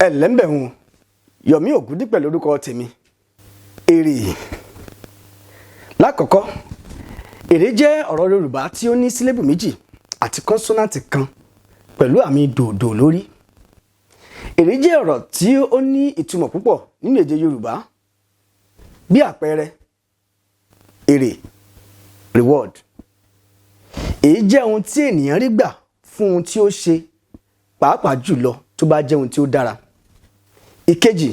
ẹlẹ́mbẹ̀hún Yomi Ògúndípẹ̀ lórúkọ tèmi. Èrè. Lákọ̀ọ́kọ́, èrè jẹ́ ọ̀rọ̀ Yorùbá tí ó ní sílébù méjì àti kọ́nsọ́nàtì kan pẹ̀lú àmì dòdò lórí. Èrè jẹ́ ọ̀rọ̀ tí ó ní ìtumọ̀ púpọ̀ nínú èdè Yorùbá. Bí àpẹẹrẹ, èrè, reward. Èyí jẹ́ ohun tí ènìyàn rí gbà fún ohun tí ó ṣe, pàápàá jùlọ tó bá jẹ́ ohun tí ó dára. Ìkejì,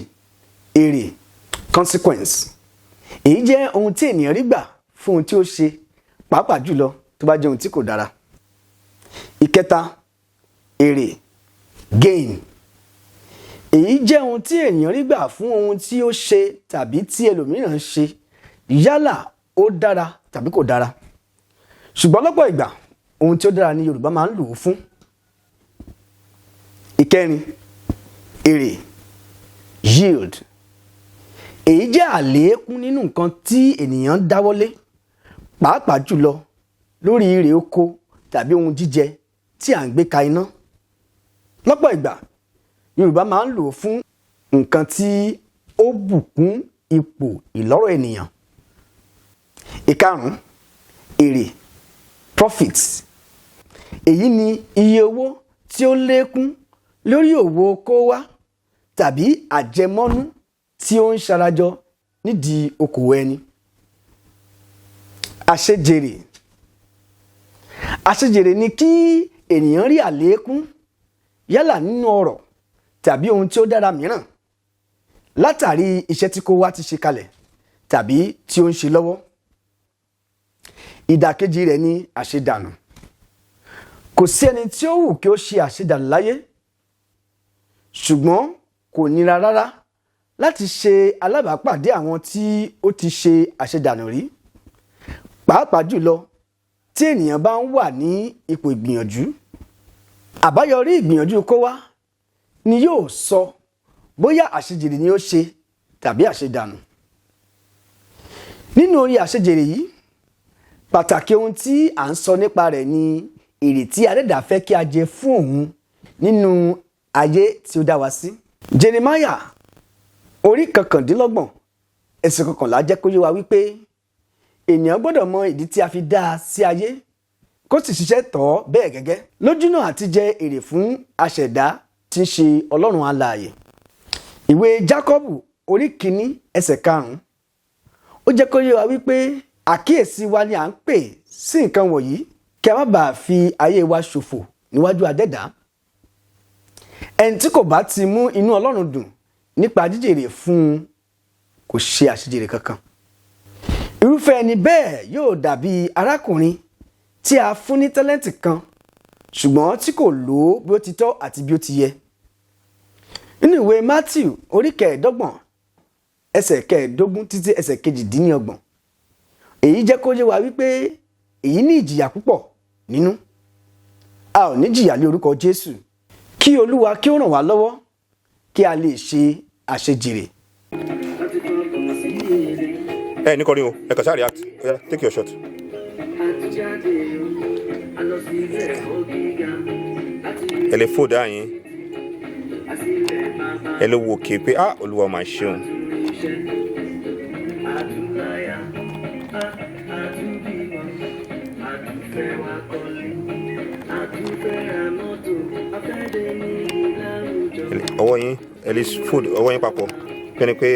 èrè, consequence. Èyí jẹ́ ohun tí ènìyàn rí gbà fún ohun tí ó ṣe, pàápàá jùlọ tó bá jẹ́ ohun tí kò dára. Ìkẹta, èrè, gain. Èyí jẹ́ ohun tí ènìyàn rí gbà fún ohun tí ó ṣe tàbí tí ẹlòmíràn ṣe, yálà ó dára tàbí kò dára. Ṣùgbọ́n lọ́pọ̀ ìgbà, ohun tí ó dára ni Yorùbá máa ń lò ó fún. Ìkẹrin, èrè, yield. Èyí jẹ́ àlékún nínú nǹkan tí ènìyàn dáwọ́lé, pàápàá jùlọ lórí irè oko tàbí ohun jíjẹ tí à ń gbé ka iná. Lọ́pọ̀ ìgbà, Yorùbá máa ń lò ó fún nǹkan tí ó bùkún ipò ìlọ́rọ̀ ènìyàn. Ìkarùn-ún, èrè, profits. Èyí ni iye owó tí ó lékún lórí òwò kó wá tàbí àjẹmọ́nú tí ó ń ṣarajọ nídìí okòwò ẹni. Àṣejèrè. Àṣejèrè ni kí ènìyàn rí àlékún yálà nínú ọrọ̀ tàbí ohun tí ó dára mìíràn látàrí iṣẹ́ tí kó wá ti ṣe kalẹ̀ tàbí tí ó ń ṣe lọ́wọ́. Ìdàkejì rẹ̀ ni àṣedànù. Kò sí ẹni tí ó wù kí ó ṣe àṣedànù láyé, ṣùgbọ́n kò nira rárá láti ṣe alábàápàdé àwọn tí ó ti ṣe àṣedànù rí, pàápàá jùlọ tí ènìyàn bá ń wà ní ipò ìgbìyànjú. Àbáyọrí ìgbìyànjú kó wá ni yóò sọ bóyá àṣejèrè ni ó ṣe tàbí àṣedànù. Nínú orí àṣejèrè yìí, pàtàkì ohun tí à ń sọ nípa rẹ̀ ni èrè tí Adẹ́dàá fẹ́ kí a jẹ fún òun nínú ayé tí ó dá wa sí. Jeremáyà orí 29 ẹsẹ̀ 11 jẹ́ kó yé wa wípé ènìyàn gbọ́dọ̀ mọ ìdí tí a fi dá a sí ayé, kó sì ṣiṣẹ́ tọ̀ ọ́ bẹ́ẹ̀ gẹ́gẹ́ lójúnà àti jẹ èrè fún aṣẹ̀dá tí ń ṣe Ọlọ́run alààyè. Ìwé Jákọ́bù orí 1 ẹsẹ̀ 5 ó jẹ́ kó yé wa wípé àkíyèsí wa ni à ń pè sí nǹkan wọ̀nyí kí a má bàa fi ayé wa ṣòfò níwájú Adẹ́dàá. Ẹni tí kò bá ti mú inú Ọlọ́run dùn nípa jíjèrè fún un kò ṣe àṣejèrè kankan. Irúfẹ́ ẹni bẹ́ẹ̀ yóò dàbí arákùnrin tí a fún ní tálẹ́ǹtì kan ṣùgbọ́n tí kò lò ó bí ó ti tọ́ àti bí ó ti yẹ. Nínú ìwé Mátíù orí 25 ẹsẹ̀ 15 títí ẹsẹ̀ 28, èyí jẹ́ kó yé wa wípé èyí ní ìjìyà púpọ̀ nínú. A ò ní jìyà lé orúkọ Jésù. Kí Olúwa kí ó ràn wá lọ́wọ́ kí a lè ṣe àṣejèrè. Ẹ ní kọrin o, ẹ kàn ṣáà react. Oya, take your shot. Ẹ lè fò dáa yín. Ẹ lè wo òkè pé Olúwa máa ṣeun. Ọwọ́ yín, ẹ lè fold ọwọ́ yín papọ̀. Pẹ́ni pé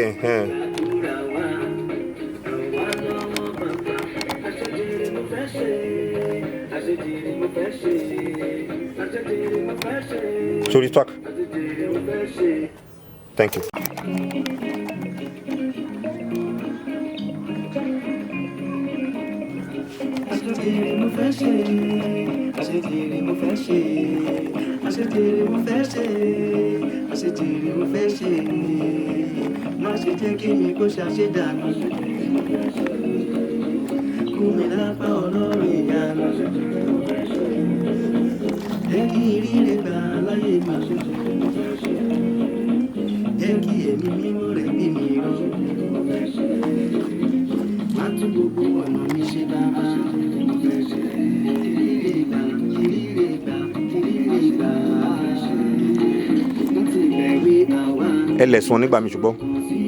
sorry, talk. Thank you. Àṣejèrè mo fẹ́ ṣe, àṣejèrè mo fẹ́ ṣe, àṣejèrè mo fẹ́ ṣe, àṣejèrè mo fẹ́ ṣe. Má ṣe jẹ́ kí mi kó ṣàṣedànù. Kú mi lápá Ọlọ́run ìyanu. Jẹ́ kí ìrírí gbà láyé mi. Jẹ́ kí ẹ̀mí mímọ́ rẹ̀ bí mi rán. Má tún gbogbo ọ̀nà mi ṣe bàbá. Ìrírí gbà, ìrírí gbà, ìrírí gbà. Mo ti bẹ̀wé ẹlẹ́sùn nígbà mi ṣùgbọ́n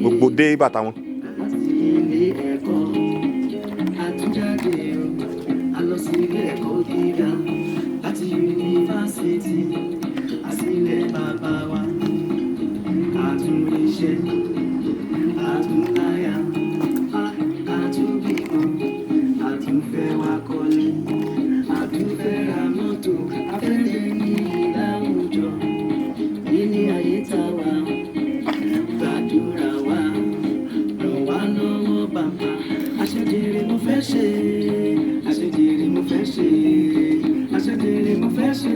gbogbo dé bàtà wọn. láti ilé ẹ̀kọ́ àtúnjáde o a lọ sí ilé ẹ̀kọ́ gíga láti yunifásitì àsìlẹ̀ bàbá wa àtúnríṣẹ́ àtúnláyà àtúnbímọ àtúnfẹ́ wa kọ́lé àtúnfẹ́ ra mọ́tò afẹ́fẹ́ ní láwùjọ níní ayé tá wà gbàdúrà wa ràn wá lọ́wọ́ bàbá àṣejèrè mo fẹ́ ṣe àṣejèrè mo fẹ́ ṣe àṣejèrè mo fẹ́ ṣe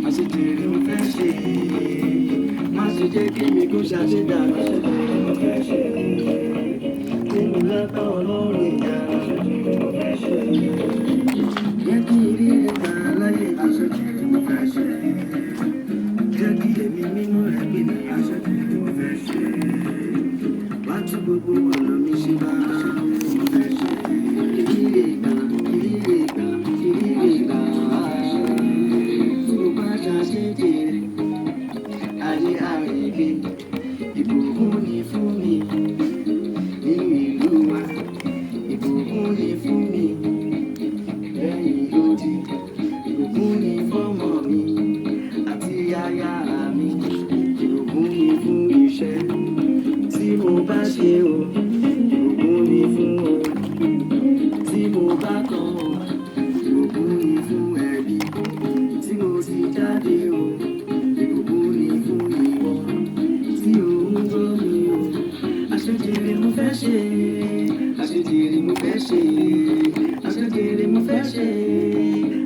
àṣejèrè mo fẹ́ ṣe má ṣe jẹ́ kí mi kó ṣàṣedà àṣejèrè mo fẹ́ ṣe nínú lápá ọlọ́run ìyá àṣejèrè mo fẹ́ ṣe jẹ́ kí rí ẹ̀ka láyé àṣejèrè mo fẹ́ ṣe jẹ́ kí èmi mímọ́ rẹ̀ gbé ní àṣejèrè mo fẹ́ ṣe wá tún gbogbo ọ̀nà mi ṣe bá àṣejèrè mo fẹ́ ṣe ìrírí ìgbà ìrírí ìgbà ìrírí ìgbà tí mo bá ṣàṣejèrè ayé àrègbè ìbùkún ni fún mi nínú ìlú wa ìbùkún ni fún mi lẹ́yìn odi ìbùkún ni fọ́mọ mi àti aya mi ìbùkún ni fún iṣẹ́ tí mo bá ṣe o ìbùkún ni fún o tí mo bá kàn o ìbùkún ni fún ẹbí tí mo ti jáde o ìbùkún ni fún ìwọ tí ò ń gbọ́ mi o àṣejèrè mo fẹ́ ṣe àṣejèrè mo fẹ́ ṣe àṣejèrè mo fẹ́ ṣe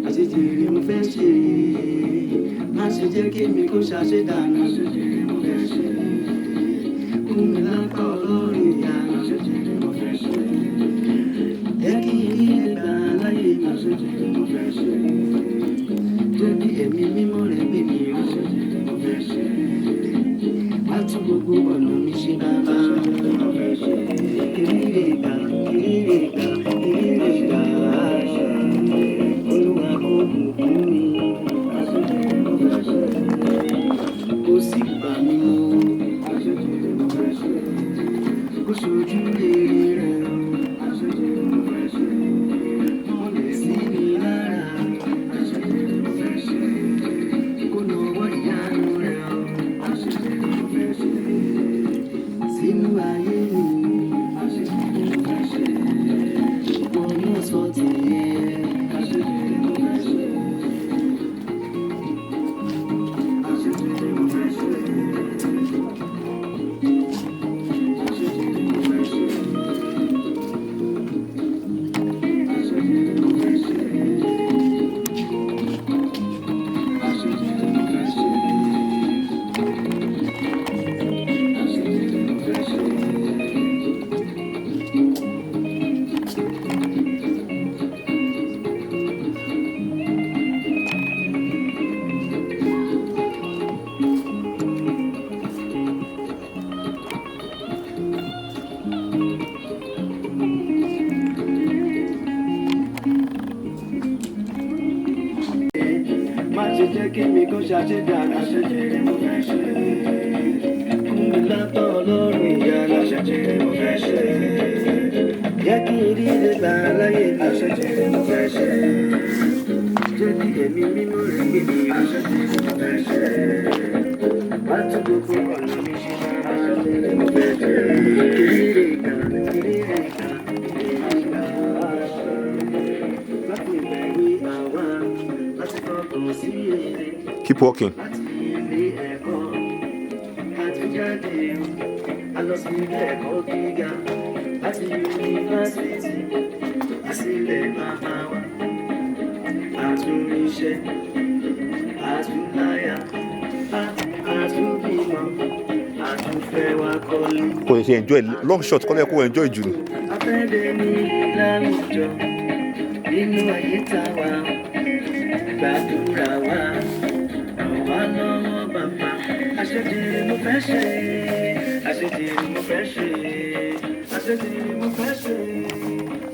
àṣejèrè mo fẹ́ ṣe má ṣe jẹ́ kí mi kó ṣàṣedànù àṣejèrè mo fẹ́ ṣe fún mi lápá ọlọ́run ìyá àṣejèrè mo fẹ́ ṣe jẹ́ kí rí ẹgbà láyé àṣejèrè mo fẹ́ ṣe jẹ́ kí ẹ̀mí mímọ́ rẹ̀ gbé mi àṣejèrè mo fẹ́ ṣe wá tún gbogbo ọ̀nà mi ṣe bàbá àṣejèrè mo fẹ́ ṣe ìrírí ìgbà ìrírí ìgbà ìrírí ìgbà olúwa kò bùkún mi àṣejèrè mo fẹ́ ṣe kó sì gbà mí mú àṣejèrè mo fẹ́ ṣe kó ṣojú rere rẹ̀ àṣejèrè mo fẹ́ ṣe mọ́lẹ̀ sí mi lára àṣejèrè mo fẹ́ ṣe kó nawọ́ ìyanu rẹ̀ àṣejèrè mo fẹ́ ṣe sínú ayé mi àṣejèrè mo fẹ́ ṣe ìwọ náà sọ tèmi àṣejèrè mo fẹ́ ṣe àṣejèrè mo fẹ́ ṣe àṣejèrè mo fẹ́ ṣe àṣejèrè mo fẹ́ ṣe àṣejèrè mo fẹ́ ṣe àṣejèrè mo fẹ́ ṣe. Má ṣe jẹ́ kí mi kó ṣàṣedànù àṣejèrè mo fẹ́ ṣe fún mi látọ̀ ọlọ́run ìyá àṣejèrè mo fẹ́ ṣe jẹ́ kí rí ẹgbà láyé àṣejèrè mo fẹ́ ṣe jẹ́ kí ẹ̀mí mímọ́ rẹ̀ gbé mi àṣejèrè mo fẹ́ ṣe wá tún gbogbo ọ̀nà mi ṣe àṣejèrè mo fẹ́ ṣe ìrírí ìgbà ìrírí ìgbà ìrírí ìgbà láti ìgbẹ̀yìn àwa láti fọkàn sí èrè. Keep walking. Láti ilé ẹ̀kọ́ àtúnjáde a lọ sí ilé ẹ̀kọ́ gíga láti yunifásitì àsìlẹ̀ bàbá wa àtúnríṣẹ́ àtúnláyà àtúnbímọ àtúnfẹ́ wa kọ́lé. Kò ṣe enjoy long shot kọ́lẹ́ kó enjoy jù ni. afẹ́dẹ́ ní láwùjọ nínú ayé tá wà gbàdúrà wa ràn wá lọ́wọ́ bàbá àṣejèrè mo fẹ́ ṣe àṣejèrè mo fẹ́ ṣe àṣejèrè mo fẹ́ ṣe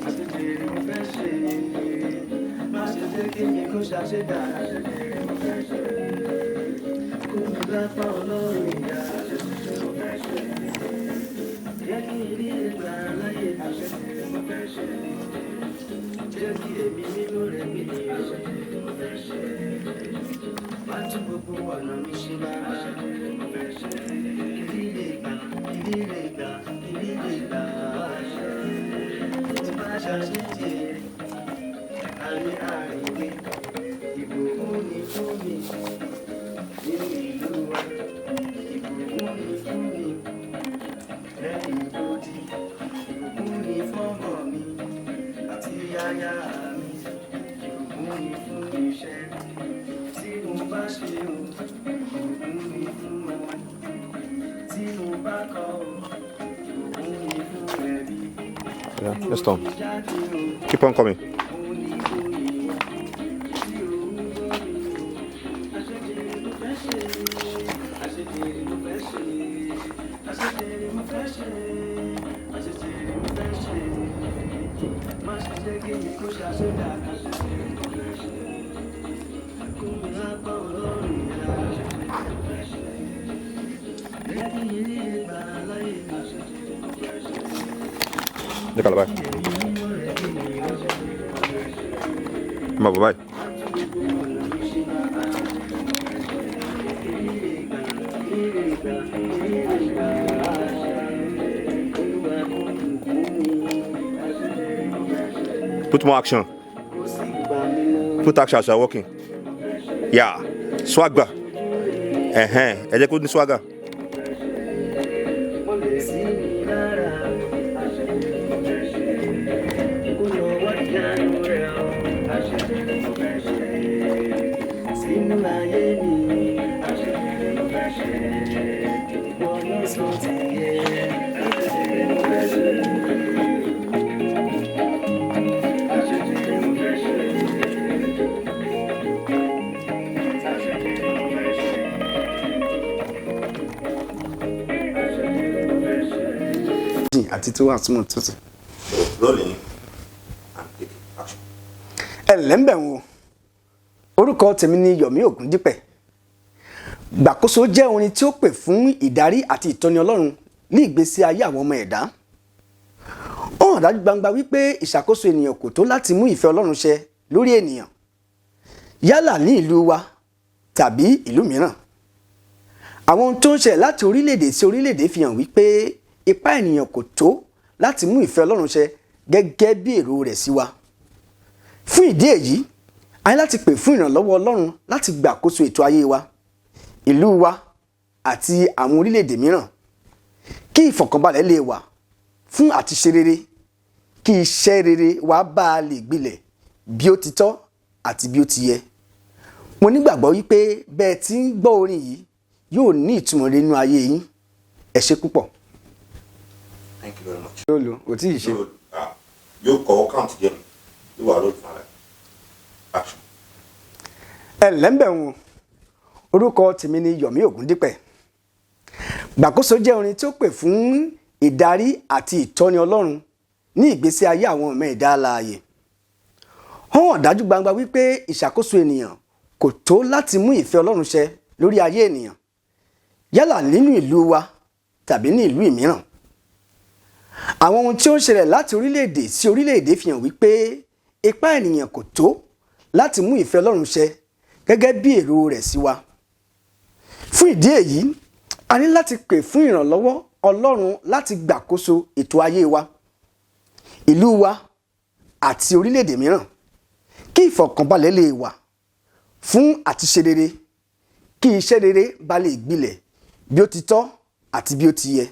àṣejèrè mo fẹ́ ṣe má ṣe jẹ́ kí mi kó ṣàṣedà àṣejèrè mo fẹ́ ṣe kó mi lápá ọlọ́run ìyá àṣejèrè mo fẹ́ ṣe. jẹ́ kí ilé ìgbà láyé àṣẹ tí mo fẹ́ ṣe. Jẹ́ kí èmi nínú rẹ̀ mi ní àṣẹ tí mo fẹ́ ṣe. Má tún gbogbo ọ̀nà mi ṣe máa àṣẹ tí mo fẹ́ ṣe. Ìdílé ìgbà, ìdílé ìgbà, ìdílé ìgbà àṣẹ. Tí bá ṣàṣẹ tiẹ̀, àmì àìwé, ìbùkún ni fún mi. Nínú ìlú wa, ìbùkún ni fún mi. Lẹ́yìn ìgbòdì, ìbùkún ni fọ́mọ mi àti aya mi. Ìbùkún ni fún iṣẹ́ tí mo bá ṣe o. Ìbùkún ni fún ọmọ tí mo bá kọ́ o. Ìbùkún ni fún ẹbí. Yeah, let's stop. Keep on coming. Décala, vai. Vamos, vai. Put more action. Put action as you're walking. Yeah. Swagger. Ẹ jẹ́ kó ní swagger. Àti tó wà túmọ̀ tó ti. Rolling and take action. Ẹ̀lẹ́mbẹ̀ wo orúkọ tèmi ni Yomi Ògúndípẹ̀. Gbàkóso jẹ́ orin tí ó pè fún ìdarí àti ìtọ́ni Ọlọ́run ní ìgbésí ayé àwọn ọmọ ẹ̀dá. Ó hàn dájú gbangba wípé ìṣàkóso ènìyàn kò tó láti mú ìfẹ́ Ọlọ́run ṣẹ lórí ènìyàn yálà ní ìlú wa tàbí ìlú mìíràn. Àwọn ohun tó ń ṣẹlẹ̀ láti orílẹ̀-èdè sí orílẹ̀-èdè fi hàn wípé ipá ènìyàn kò tó láti mú ìfẹ́ Ọlọ́run ṣẹ gẹ́gẹ́ bí èrò rẹ̀ sí wa. Fún ìdí èyí, a ní láti pè fún ìrànlọ́wọ́ Ọlọ́run láti gbàkóso ètò ayé wa, ìlú wa àti àwọn orílẹ̀-èdè mìíràn. Kí ìfọ̀kànbalẹ̀ lè wà fún àti ṣe rere, kí iṣẹ́ rere wa bá a lè gbilẹ̀ bí ó ti tọ́ àti bí ó ti yẹ. Mo nígbàgbọ́ wípé bẹ́ẹ̀ tí ń gbọ́ orin yìí yóò ní ìtumọ̀ rere nínú ayé yín. Ẹ ṣé púpọ̀. Thank you very much. Lolo, o tí ì ṣe. Yóò kọ́ count jẹ́ mi. Yóò wà lóòótọ́ rẹ̀. Action. Ẹ̀lẹ́mbẹ̀ wọn orúkọ tèmi ni Yomi Ògúndípẹ̀. Gbàkóso jẹ́ orin tí ó pè fún ìdarí àti ìtọ́ni Ọlọ́run ní ìgbésí ayé àwọn ọmọ ẹ̀dá alààyè. Ó hàn dájú gbangba wípé ìṣàkóso ènìyàn kò tó láti mú ìfẹ́ Ọlọ́run ṣẹ lórí ayé ènìyàn yálà nínú ìlú wa tàbí ní ìlú mìíràn. Àwọn ohun tí ó ń ṣẹlẹ̀ láti orílẹ̀-èdè sí orílẹ̀-èdè fi hàn wípé ipá ènìyàn kò tó láti mú ìfẹ́ Ọlọ́run ṣẹ gẹ́gẹ́ bí èrò rẹ̀ sí wa. Fún ìdí èyí, a ní láti pè fún ìrànlọ́wọ́ Ọlọ́run láti gbàkóso ètò ayé wa, ìlú wa àti orílẹ̀-èdè mìíràn. Kí ìfọ̀kànbalẹ̀ lè wà fún àti ṣe rere, kí iṣẹ́ rere bá lè gbilẹ̀ bí ó ti tọ́ àti bí ó ti yẹ.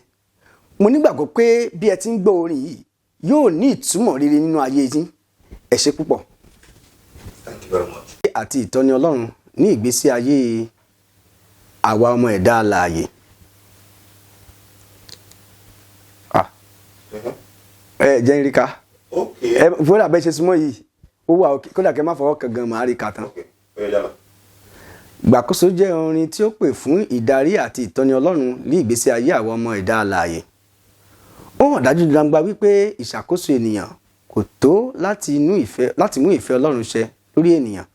Mo nígbàgbọ́ pé bí ẹ ti ń gbọ́ orin yìí yóò ní ìtumọ̀ rere nínú ayé yín. Ẹ ṣé púpọ̀. Thank you very much. Àti ìtọ́ni Ọlọ́run ní ìgbésí ayé àwa ọmọ ẹ̀dá alààyè. Jẹ́ ń rí ká. Okay. Fúnra bẹ́ẹ̀ ṣe súnmọ́ yìí ó wà òkè kódà kẹ́ má fọwọ́ kan gan màá rí ká tán. Okay. Oya jala. Gbàkóso jẹ́ orin tí ó pè fún ìdarí àti ìtọ́ni Ọlọ́run ní ìgbésí ayé àwọn ọmọ ẹ̀dá alààyè. Ó hàn dájú gbangba wípé ìṣàkóso ènìyàn kò tó láti mú ìfẹ́ Ọlọ́run ṣẹ lórí ènìyàn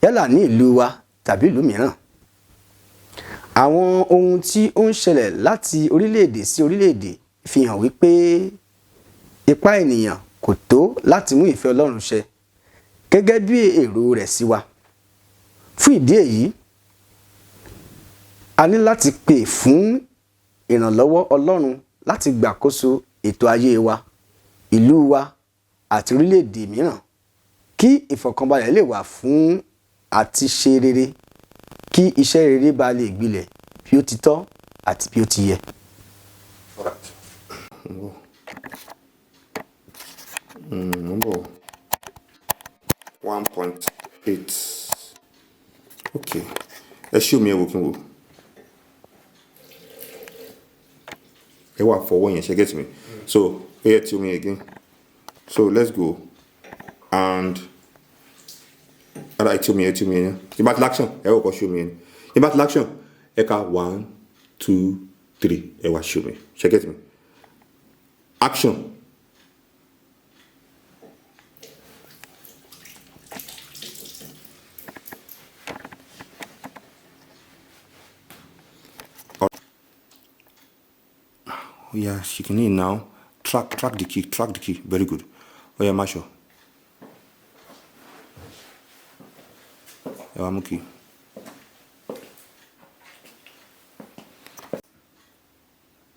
yálà ní ìlú wa tàbí ìlú mìíràn. Àwọn ohun tí ó ń ṣẹlẹ̀ láti orílẹ̀-èdè sí orílẹ̀-èdè fi hàn wípé ipá ènìyàn kò tó láti mú ìfẹ́ Ọlọ́run ṣẹ gẹ́gẹ́ bí èrò rẹ̀ sí wa. Fún ìdí èyí, a ní láti pè fún ìrànlọ́wọ́ Ọlọ́run láti gbàkóso ètò ayé wa, ìlú wa àti orílẹ̀-èdè mìíràn kí ìfọ̀kànbalẹ̀ lè wà fún àti ṣe rere, kí iṣẹ́ rere bá lè gbilẹ̀ bí ó ti tọ́ àti bí ó ti yẹ. Number 1.8. Okay. Ẹ ṣí omi ẹ wò kí n wò. Ẹ wà fọwọ́ yẹn, ṣe get me? So, here to me again. So, let's go. And to me. In battle action, ẹ wò kọ́ show me. In battle action, ẹ ka 1, 2, 3. Ẹ wà show me. Ṣe get me? Action. Oh yeah, she can in now. Track the key. Very good. Oh yeah, Masho. Yeah, I'm okay.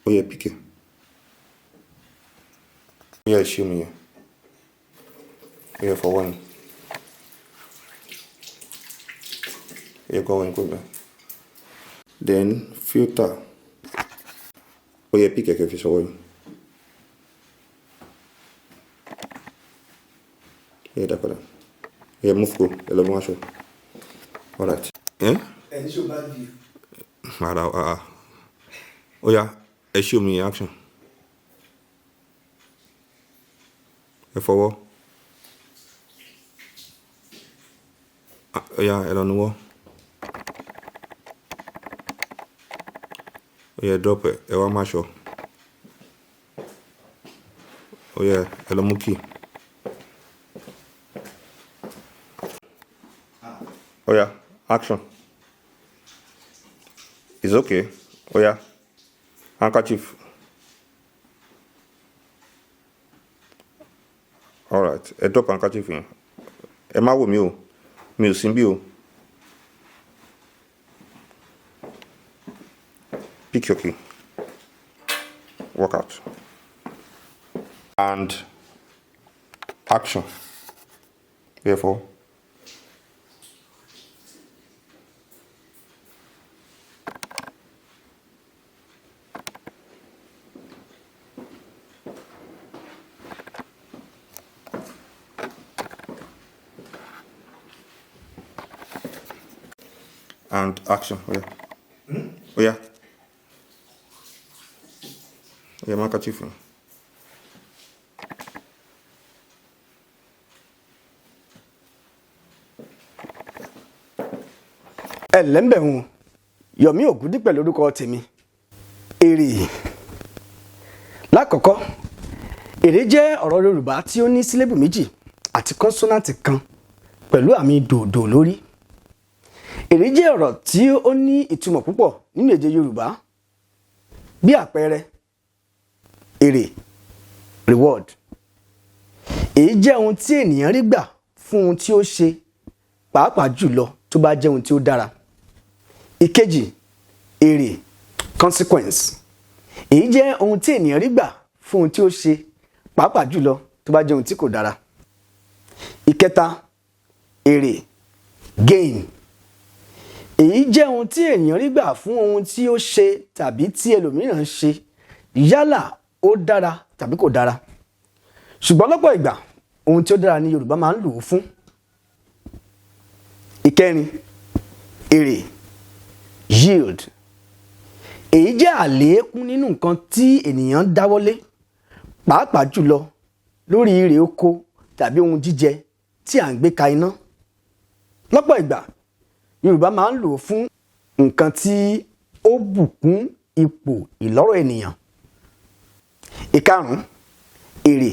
Oh yeah, pick it. Oh yeah, show me. Oh yeah, for one. Yeah, go on. Then filter. Oh yeah, pick a fish oil. Yeah, that's it. Yeah, move go. Alright. Eh? Ẹni ṣó bad view. Oh yeah, show me action. Forward. Oh yeah, on the wall. Oh yeah, drop it. I want my show. Oh yeah, hello Muki. Oh yeah, action. It's okay. Oh yeah, handkerchief. Alright, I drop handkerchief in. Emma with me, me Simbio. Pick your key. Walk out. And action. Therefore. And action. Oh yeah. Oh yeah. Yeah, handkerchief. Ẹlẹ́mbẹ̀hún Yomi Ògúndípẹ̀ lórúkọ tèmi. Èrè. Lákọ̀ọ́kọ́, èrè jẹ́ ọ̀rọ̀ Yorùbá tí ó ní sílébù méjì àti kọ́nsọ́nàtì kan pẹ̀lú àmì dòdò lórí. Èrè jẹ́ ọ̀rọ̀ tí ó ní ìtumọ̀ púpọ̀ nínú èdè Yorùbá. Bí àpẹẹrẹ, èrè, reward. Èyí jẹ́ ohun tí ènìyàn rí gbà fún ohun tí ó ṣe, pàápàá jùlọ tó bá jẹ́ ohun tí ó dára. Ìkejì, èrè, consequence. Èyí jẹ́ ohun tí ènìyàn rí gbà fún ohun tí ó ṣe, pàápàá jùlọ tó bá jẹ́ ohun tí kò dára. Ìkẹta, èrè, gain. Èyí jẹ́ ohun tí ènìyàn rí gbà fún ohun tí ó ṣe tàbí tí ẹlòmíràn ṣe, yálà ó dára tàbí kò dára. Ṣùgbọ́n lọ́pọ̀ ìgbà, ohun tí ó dára ni Yorùbá máa ń lò ó fún. Ìkẹrin, èrè, yield. Èyí jẹ́ àlékún nínú nǹkan tí ènìyàn dáwọ́lé, pàápàá jùlọ lórí irè oko tàbí ohun jíjẹ tí à ń gbé ka iná. Lọ́pọ̀ ìgbà, Yorùbá máa ń lò ó fún nǹkan tí ó bùkún ipò ìlọ́rọ̀ ènìyàn. Ìkarùn-ún, èrè,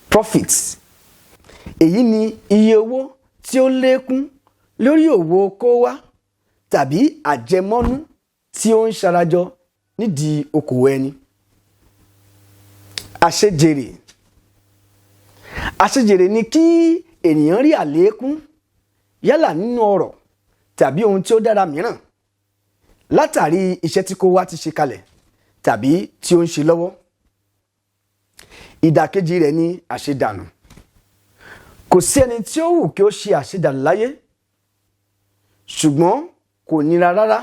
profits. Èyí ni iye owó tí ó lékún lórí òwò kó wá tàbí àjẹmọ́nú tí ó ń ṣarajọ nídìí okòwò ẹni. Àṣejèrè. Àṣejèrè ni kí ènìyàn rí àlékún yálà nínú ọrọ̀ tàbí ohun tí ó dára mìíràn látàrí iṣẹ́ tí kò wá ti ṣe kalẹ̀ tàbí tí ó ń ṣe lọ́wọ́. Ìdàkejì rẹ̀ ni àṣedànù. Kò sí ẹni tí ó wù kí ó ṣe àṣedànù láyé, ṣùgbọ́n kò nira rárá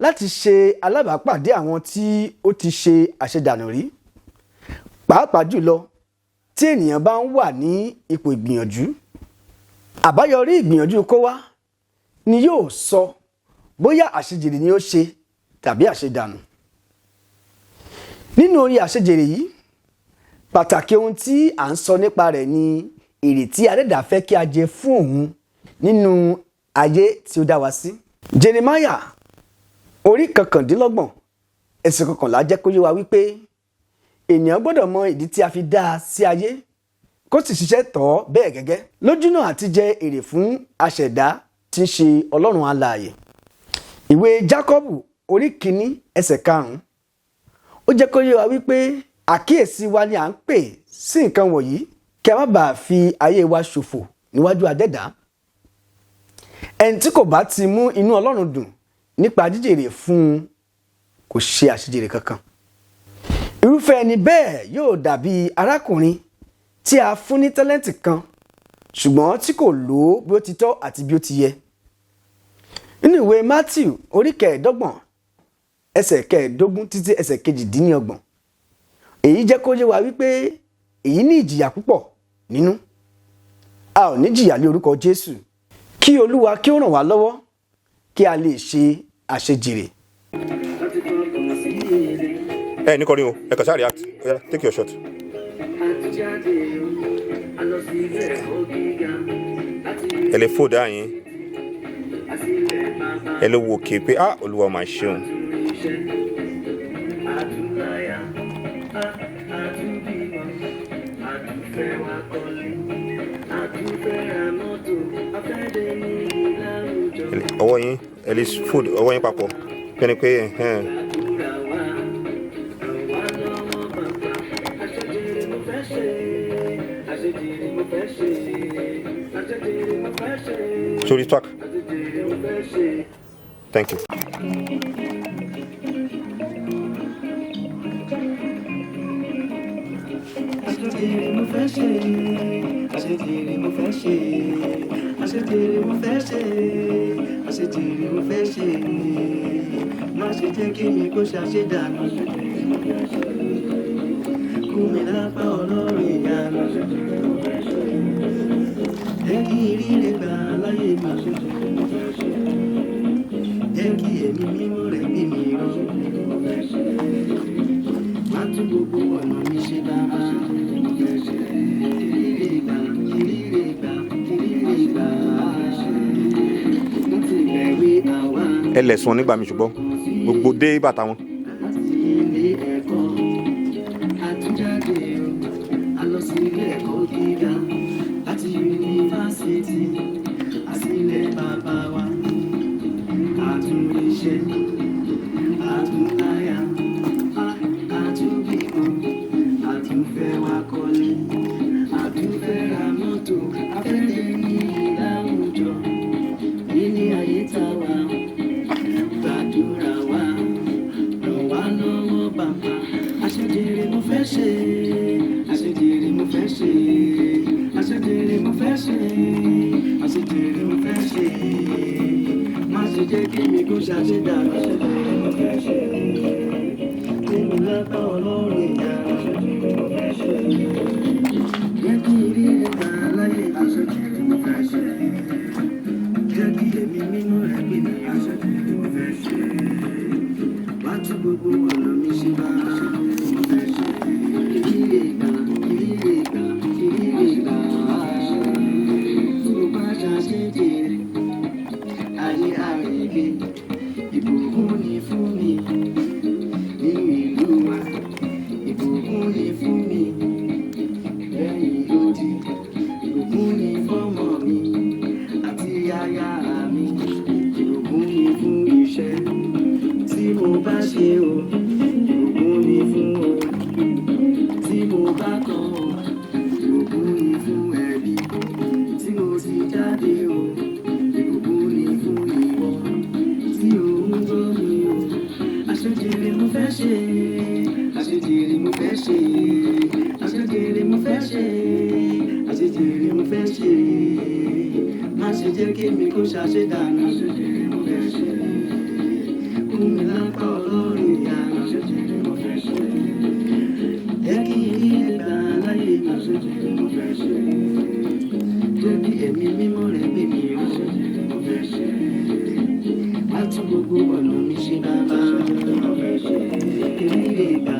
láti ṣe alábàápàdé àwọn tí ó ti ṣe àṣedànù rí, pàápàá jùlọ tí ènìyàn bá ń wà ní ipò ìgbìyànjú. Àbáyọrí ìgbìyànjú kó wá ni yóò sọ bóyá àṣejèrè ni ó ṣe tàbí àṣedànù. Nínú orí àṣejèrè yìí, pàtàkì ohun tí à ń sọ nípa rẹ̀ ni èrè tí Adẹ́dàá fẹ́ kí a jẹ fún òun nínú ayé tí ó dá wa sí. Jeremáyà orí 29 ẹsẹ̀ 11 jẹ́ kó yé wa wípé ènìyàn gbọ́dọ̀ mọ ìdí tí a fi dá a sí ayé kó sì ṣiṣẹ́ tọ̀ ọ́ bẹ́ẹ̀ gẹ́gẹ́ lójúnà àti jẹ èrè fún aṣẹ̀dá tí ń ṣe Ọlọ́run alààyè. Ìwé Jákọ́bù orí 1 ẹsẹ̀ 5 ó jẹ́ kó yé wa wípé àkíyèsí wa ni à ń pè sí nǹkan wọ̀nyí kí a má bàa fi ayé wa ṣòfò níwájú Adẹ́dàá. Ẹni tí kò bá ti mú inú Ọlọ́run dùn nípa jíjèrè fún un kò ṣe àṣejèrè kankan. Irúfẹ́ ẹni bẹ́ẹ̀ yóò dàbí arákùnrin tí a fún ní tálẹ́ǹtì kan ṣùgbọ́n tí kò lò ó bí ó ti tọ́ àti bí ó ti yẹ. Nínú ìwé Mátíù orí 25 ẹsẹ̀ 15 títí ẹsẹ̀ 28, èyí jẹ́ kó yé wa wípé èyí ní ìjìyà púpọ̀ nínú. A ò ní jìyà lé orúkọ Jésù. Kí Olúwa kí ó ràn wá lọ́wọ́ kí a lè ṣe àṣejèrè. Ẹ ní kọrin o, ẹ kàn ṣáà react. Oya, take your shot. Ẹ lè fò dá yín. Ẹ lè wo òkè pé Olúwa máa ṣeun. Ọwọ́ yín, ẹ lè fò ọwọ́ yín papọ̀. Kẹ́ni pé sorry, talk. Thank you. Àṣejèrè mo fẹ́ ṣe, àṣejèrè mo fẹ́ ṣe, àṣejèrè mo fẹ́ ṣe, àṣejèrè mo fẹ́ ṣe. Má ṣe jẹ́ kí mi kó ṣàṣedànù. Kú mi lápá Ọlọ́run ìyanu. Jẹ́ kí ìrírí gbà láyé mi. Jẹ́ kí ẹ̀mí mímọ́ rẹ̀ bí mi rán. Má tún gbogbo ọ̀nà mi ṣe bàbá. Ẹ lẹ̀sùn nígbà mi ṣùgbọ́n gbogbo dé bàtà wọn. Àṣejèrè mo fẹ́ ṣe, àṣejèrè mo fẹ́ ṣe, àṣejèrè mo fẹ́ ṣe, àṣejèrè mo fẹ́ ṣe. Má ṣe jẹ́ kí mi kó ṣàṣedànù. Àṣejèrè mo fẹ́ ṣe, kí mi lápá Ọlọ́run ìyá. Àṣejèrè mo fẹ́ ṣe, jẹ́ kí ìrírí gbà láyé. Àṣejèrè mo fẹ́ ṣe, jẹ́ kí ẹ̀mí mímọ́ rẹ̀ gbé mi. Àṣejèrè mo fẹ́ ṣe, wá tún gbogbo ọ̀nà mi ṣe bá. Ìbùkún ni fún mo fẹ́ ṣe má ṣe jẹ́ kí mi kó ṣàṣedànù àṣejèrè mo fẹ́ ṣe fún mi lápá ọlọ́run ìyanu àṣejèrè mo fẹ́ ṣe jẹ́ kí ilé gbà láyé mi àṣejèrè mo fẹ́ ṣe jẹ́ kí ẹ̀mí mímọ́ rẹ̀ gbé mi àṣejèrè mo fẹ́ ṣe má tún gbogbo ọ̀nà mi ṣe bàbá àṣejèrè mo fẹ́ ṣe ilé gbà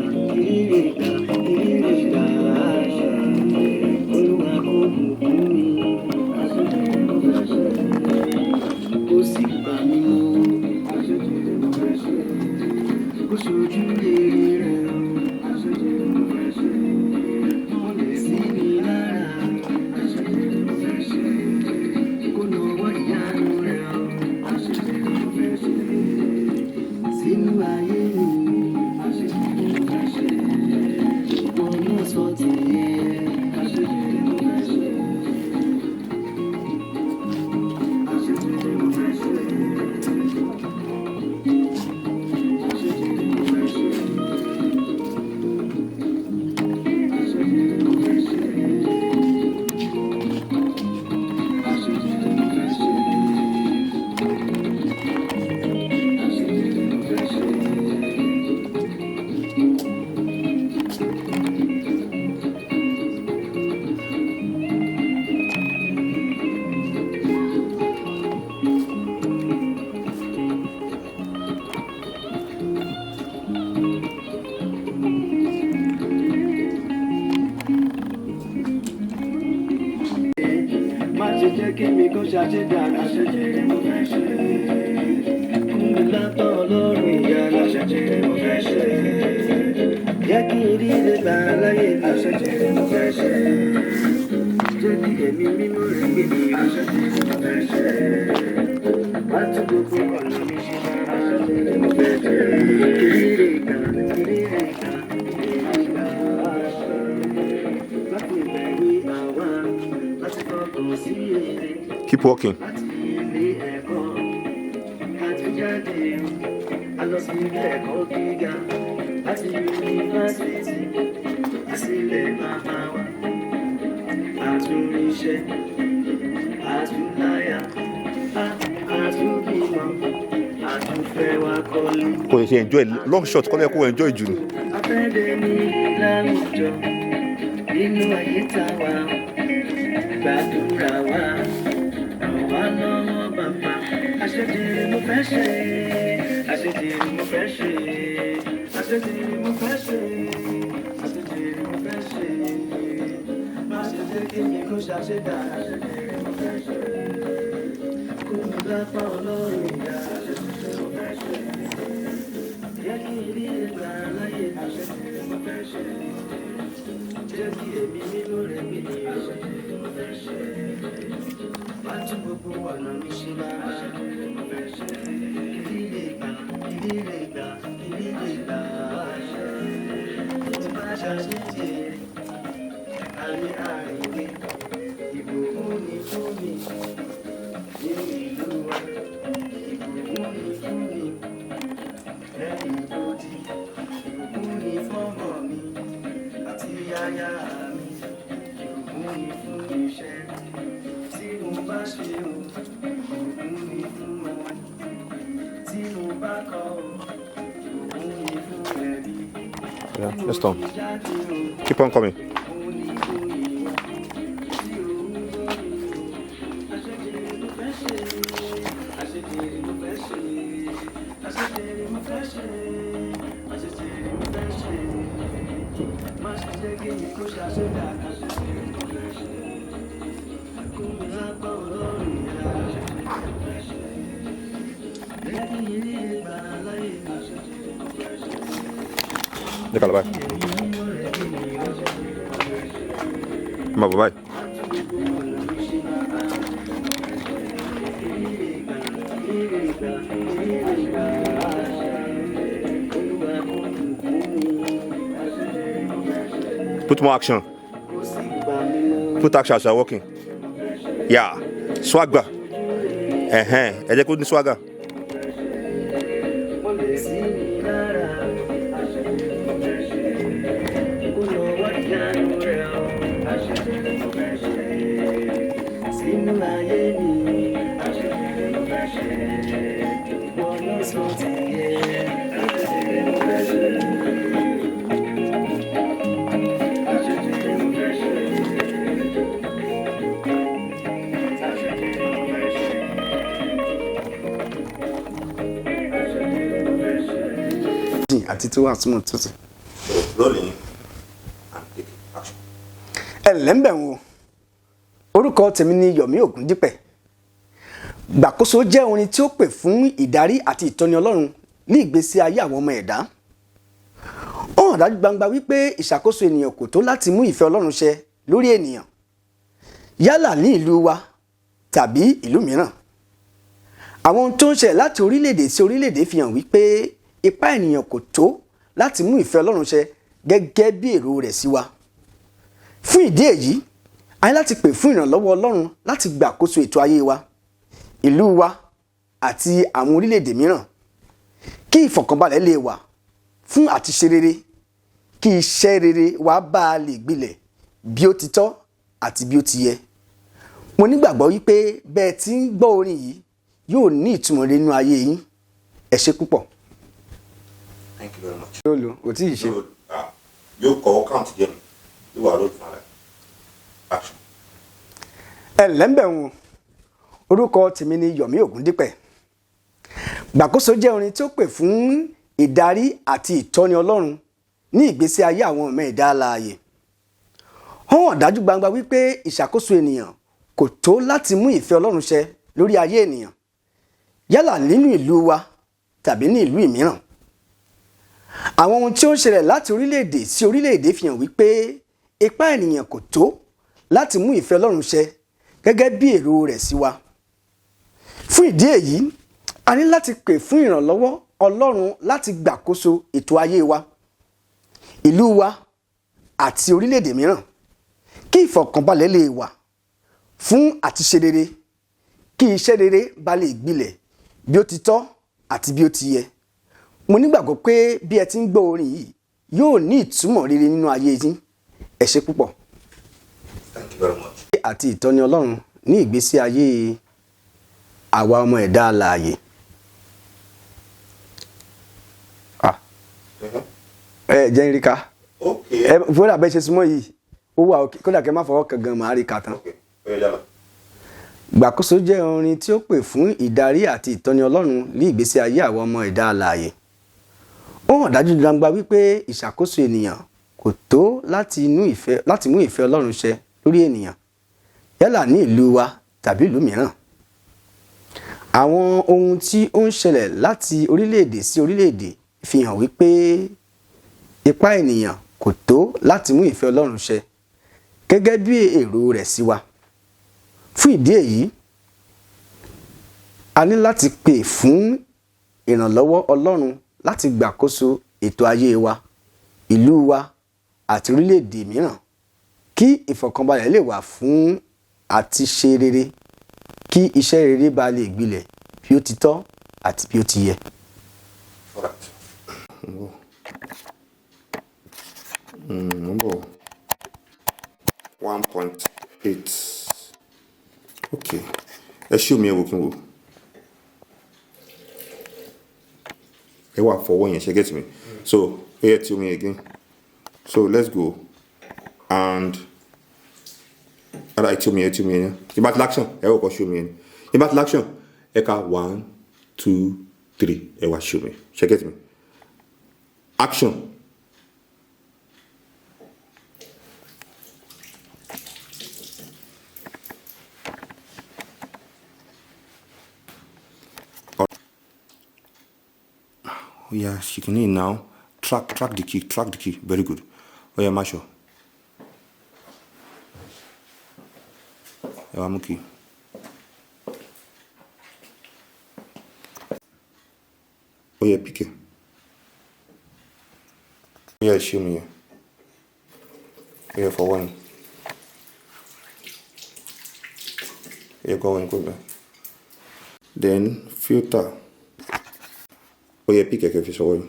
Olúwa kó bùkún mi àṣejèrè mo fẹ́ ṣe kó sì gbà mí mọ́ àṣejèrè mo fẹ́ ṣe kó ṣojú rere rẹ̀ àṣejèrè mo fẹ́ ṣe mọ́lẹ̀ sí mi lára àṣejèrè mo fẹ́ ṣe kó nawọ́ ìyanu rẹ̀ àṣejèrè mo fẹ́ ṣe sínú ayé mi àṣejèrè mo fẹ́ ṣe wọn náà sọ tèmi àṣejèrè mo fẹ́ ṣe àṣejèrè mo fẹ́ ṣe àṣejèrè mo fẹ́ ṣe àṣejèrè mo fẹ́ ṣe àṣejèrè mo fẹ́ ṣe àṣejèrè mo fẹ́ ṣe. Má ṣe jẹ́ kí mi kó ṣàṣedànù àṣejèrè mo fẹ́ ṣe fún mi látọ̀ ọlọ́run ìyanu àṣejèrè mo fẹ́ ṣe jẹ́ kí ìdílé gbà láyé mi àṣejèrè mo fẹ́ ṣe jẹ́ kí ẹ̀mí mímọ́ rẹ̀ gbé mi àṣejèrè mo fẹ́ ṣe má tún gbogbo ọ̀nà mi ṣe bàbá àṣejèrè mo fẹ́ ṣe ìrírí ìgbà láti ìbẹ̀rù àwa láti fọkàn sí èrè. Keep walking. Láti ilé ẹ̀kọ́ àtúnjáde a lọ sí ilé ẹ̀kọ́ gíga láti yunifásitì àsìlẹ̀ bàbá wa àtúnríṣẹ́ àtúnláyà àtúnbímọ àtúnfẹ́ wa kọ́lé. Kò ṣe enjoy long shot kọ́lẹ́ kó enjoy jù ni. Afẹ́dẹ́ ní láwùjọ nínú ayé tá a wà gbàdúrà wa àwa lọ́wọ́ bàbá àṣejèrè mo fẹ́ ṣe àṣejèrè mo fẹ́ ṣe àṣejèrè mo fẹ́ ṣe àṣejèrè mo fẹ́ ṣe má ṣe jẹ́ kí mi kó ṣàṣedà àṣejèrè mo fẹ́ ṣe kó mi lápá ọlọ́run ìyá àṣejèrè mo fẹ́ ṣe jẹ́ kí ilé ìgbà láyé àṣejèrè mo fẹ́ ṣe jẹ́ kí èmi nínú rẹ̀ gbé ní àṣejèrè mo fẹ́ ṣe má tún gbogbo ọ̀nà mi ṣe máa àṣejèrè mo fẹ́ ṣe ìdílé ìgbà àṣẹ tí bá ṣàṣejèrè àmì àìní ìbùkún ni fún mi nínú ìlú wa ìbùkún ni fún mi lẹ́yìn tó di ìbùkún ni fọ́mọ mi àti aya mi ìbùkún ni fún iṣẹ́ tí mo bá ṣe o ìbùkún ni fún ọmọ tí mo bá kọ o ìbùkún ni fún ẹbí. Yeah, let's stop. Keep on coming. Décala, vai. Vamos, vai. Put more action. Put action as you're walking. Yeah. Swagger. Ẹ jẹ́ kó ní swagger. nínú ayé mi. Àṣejèrè mo fẹ́ ṣe, wọ́n lọ sọ tìyẹ. Àṣejèrè mo fẹ́ ṣe, àṣejèrè mo fẹ́ ṣe, àṣejèrè mo fẹ́ ṣe, àṣejèrè mo fẹ́ ṣe. àti tó wà súnmọ́ tó sì. So rolling and take action. ẹ̀lẹ́mbẹ̀ wo orúkọ tèmi ni Yomi Ògúndípẹ̀. Gbàkóso jẹ́ orin tí ó pè fún ìdarí àti ìtọ́ni Ọlọ́run ní ìgbésí ayé àwọn ọmọ ẹ̀dá. Ó hàn dájú gbangba wípé ìṣàkóso ènìyàn kò tó láti mú ìfẹ́ Ọlọ́run ṣẹ lórí ènìyàn yálà ní ìlú wa tàbí ìlú mìíràn. Àwọn ohun tó ń ṣẹlẹ̀ láti orílẹ̀-èdè sí orílẹ̀-èdè fi hàn wípé ipá ènìyàn kò tó láti mú ìfẹ́ Ọlọ́run ṣẹ gẹ́gẹ́ bí èrò rẹ̀ sí wa. Fún ìdí èyí, a ní láti pè fún ìrànlọ́wọ́ Ọlọ́run láti gbàkóso ètò ayé wa, ìlú wa àti àwọn orílẹ̀-èdè mìíràn, kí ìfọ̀kànbalẹ̀ lè wà fún àti ṣe rere, kí iṣẹ́ rere wa bá a lè gbilẹ̀ bí ó ti tọ́ àti bí ó ti yẹ. Mo nígbàgbọ́ wípé bẹ́ẹ̀ tí ń gbọ́ orin yìí yóò ní ìtumọ̀ rere nínú ayé yín. Ẹ ṣé púpọ̀. Thank you very much. Lóòlù ò tí ì ṣe. So, yóò kọ́ count jẹ́ mi yóò wà lóòótọ́ fún ara action. ẹ̀lẹ́mbẹ̀ wọn orúkọ tèmi ni Yomi Ògúndípẹ̀. Gbàkóso jẹ́ orin tí ó pè fún ìdarí àti ìtọ́ni Ọlọ́run ní ìgbésí ayé àwọn ọmọ ẹ̀dá alààyè. Ó hàn dájú gbangba wípé ìṣàkóso ènìyàn kò tó láti mú ìfẹ́ Ọlọ́run ṣẹ lórí ayé ènìyàn yálà nínú ìlú wa tàbí ní ìlú mìíràn. Àwọn ohun tí ó ń ṣẹlẹ̀ láti orílẹ̀-èdè sí orílẹ̀-èdè fi hàn wípé ipá ènìyàn kò tó láti mú ìfẹ́ Ọlọ́run ṣẹ gẹ́gẹ́ bí èrò rẹ̀ sí wa. Fún ìdí èyí, a ní láti pè fún ìrànlọ́wọ́ Ọlọ́run láti gbàkóso ètò ayé wa, ìlú wa àti orílẹ̀-èdè mìíràn, kí ìfọ̀kànbalẹ̀ lè wà fún àti ṣe rere, kí iṣẹ́ rere bá lè gbilẹ̀ bí ó ti tọ́ àti bí ó ti yẹ. Mo nígbàgbọ́ pé bí ẹ ti ń gbọ́ orin yìí yóò ní ìtumọ̀ rere nínú ayé yín. Ẹ ṣé púpọ̀. Thank you very much. Àti ìtọ́ni Ọlọ́run ní ìgbésí ayé àwa ọmọ ẹ̀dá alààyè. Jẹ́ ń rí ká. Okay. Fúnra bẹ́ẹ̀ ṣe súnmọ́ yìí ó wà òkè kódà kẹ́ má fọwọ́ kan gan màá rí ká tán. Okay. Oya jala. Gbàkóso jẹ́ orin tí ó pè fún ìdarí àti ìtọ́ni Ọlọ́run ní ìgbésí ayé àwọn ọmọ ẹ̀dá alààyè. Ó hàn dájú gbangba wípé ìṣàkóso ènìyàn kò tó láti mú ìfẹ́ Ọlọ́run ṣẹ lórí ènìyàn yálà ní ìlú wa tàbí ìlú mìíràn. Àwọn ohun tí ó ń ṣẹlẹ̀ láti orílẹ̀-èdè sí orílẹ̀-èdè fi hàn wípé ipá ènìyàn kò tó láti mú ìfẹ́ Ọlọ́run ṣẹ gẹ́gẹ́ bí èrò rẹ̀ sí wa. Fún ìdí èyí, a ní láti pè fún ìrànlọ́wọ́ Ọlọ́run láti gbàkóso ètò ayé wa, ìlú wa àti orílẹ̀-èdè mìíràn, kí ìfọ̀kànbalẹ̀ lè wà fún àti ṣe rere, kí iṣẹ́ rere bá lè gbilẹ̀ bí ó ti tọ́ àti bí ó ti yẹ. Alright. Number 1.8. Okay. Ẹ ṣí omi ẹ wò kí n wò. Ẹ wà fọwọ́ yẹn ṣe get me. So here to me again. So let's go and to me yẹn. Ìbá ti action ẹ wò kọ́ show me yẹn. Ìbá ti action ẹ ka 1, 2, 3 ẹ wá show me ṣe get me. Action. Oh yeah, she can in now. Track the key. Very good. Oh yeah, Masho. Yeah, I'm okay. Oh yeah, pick it. Oh yeah, show me. Oh yeah, for one. Yeah, go back. Then filter. Oh yeah, pick a fish oil.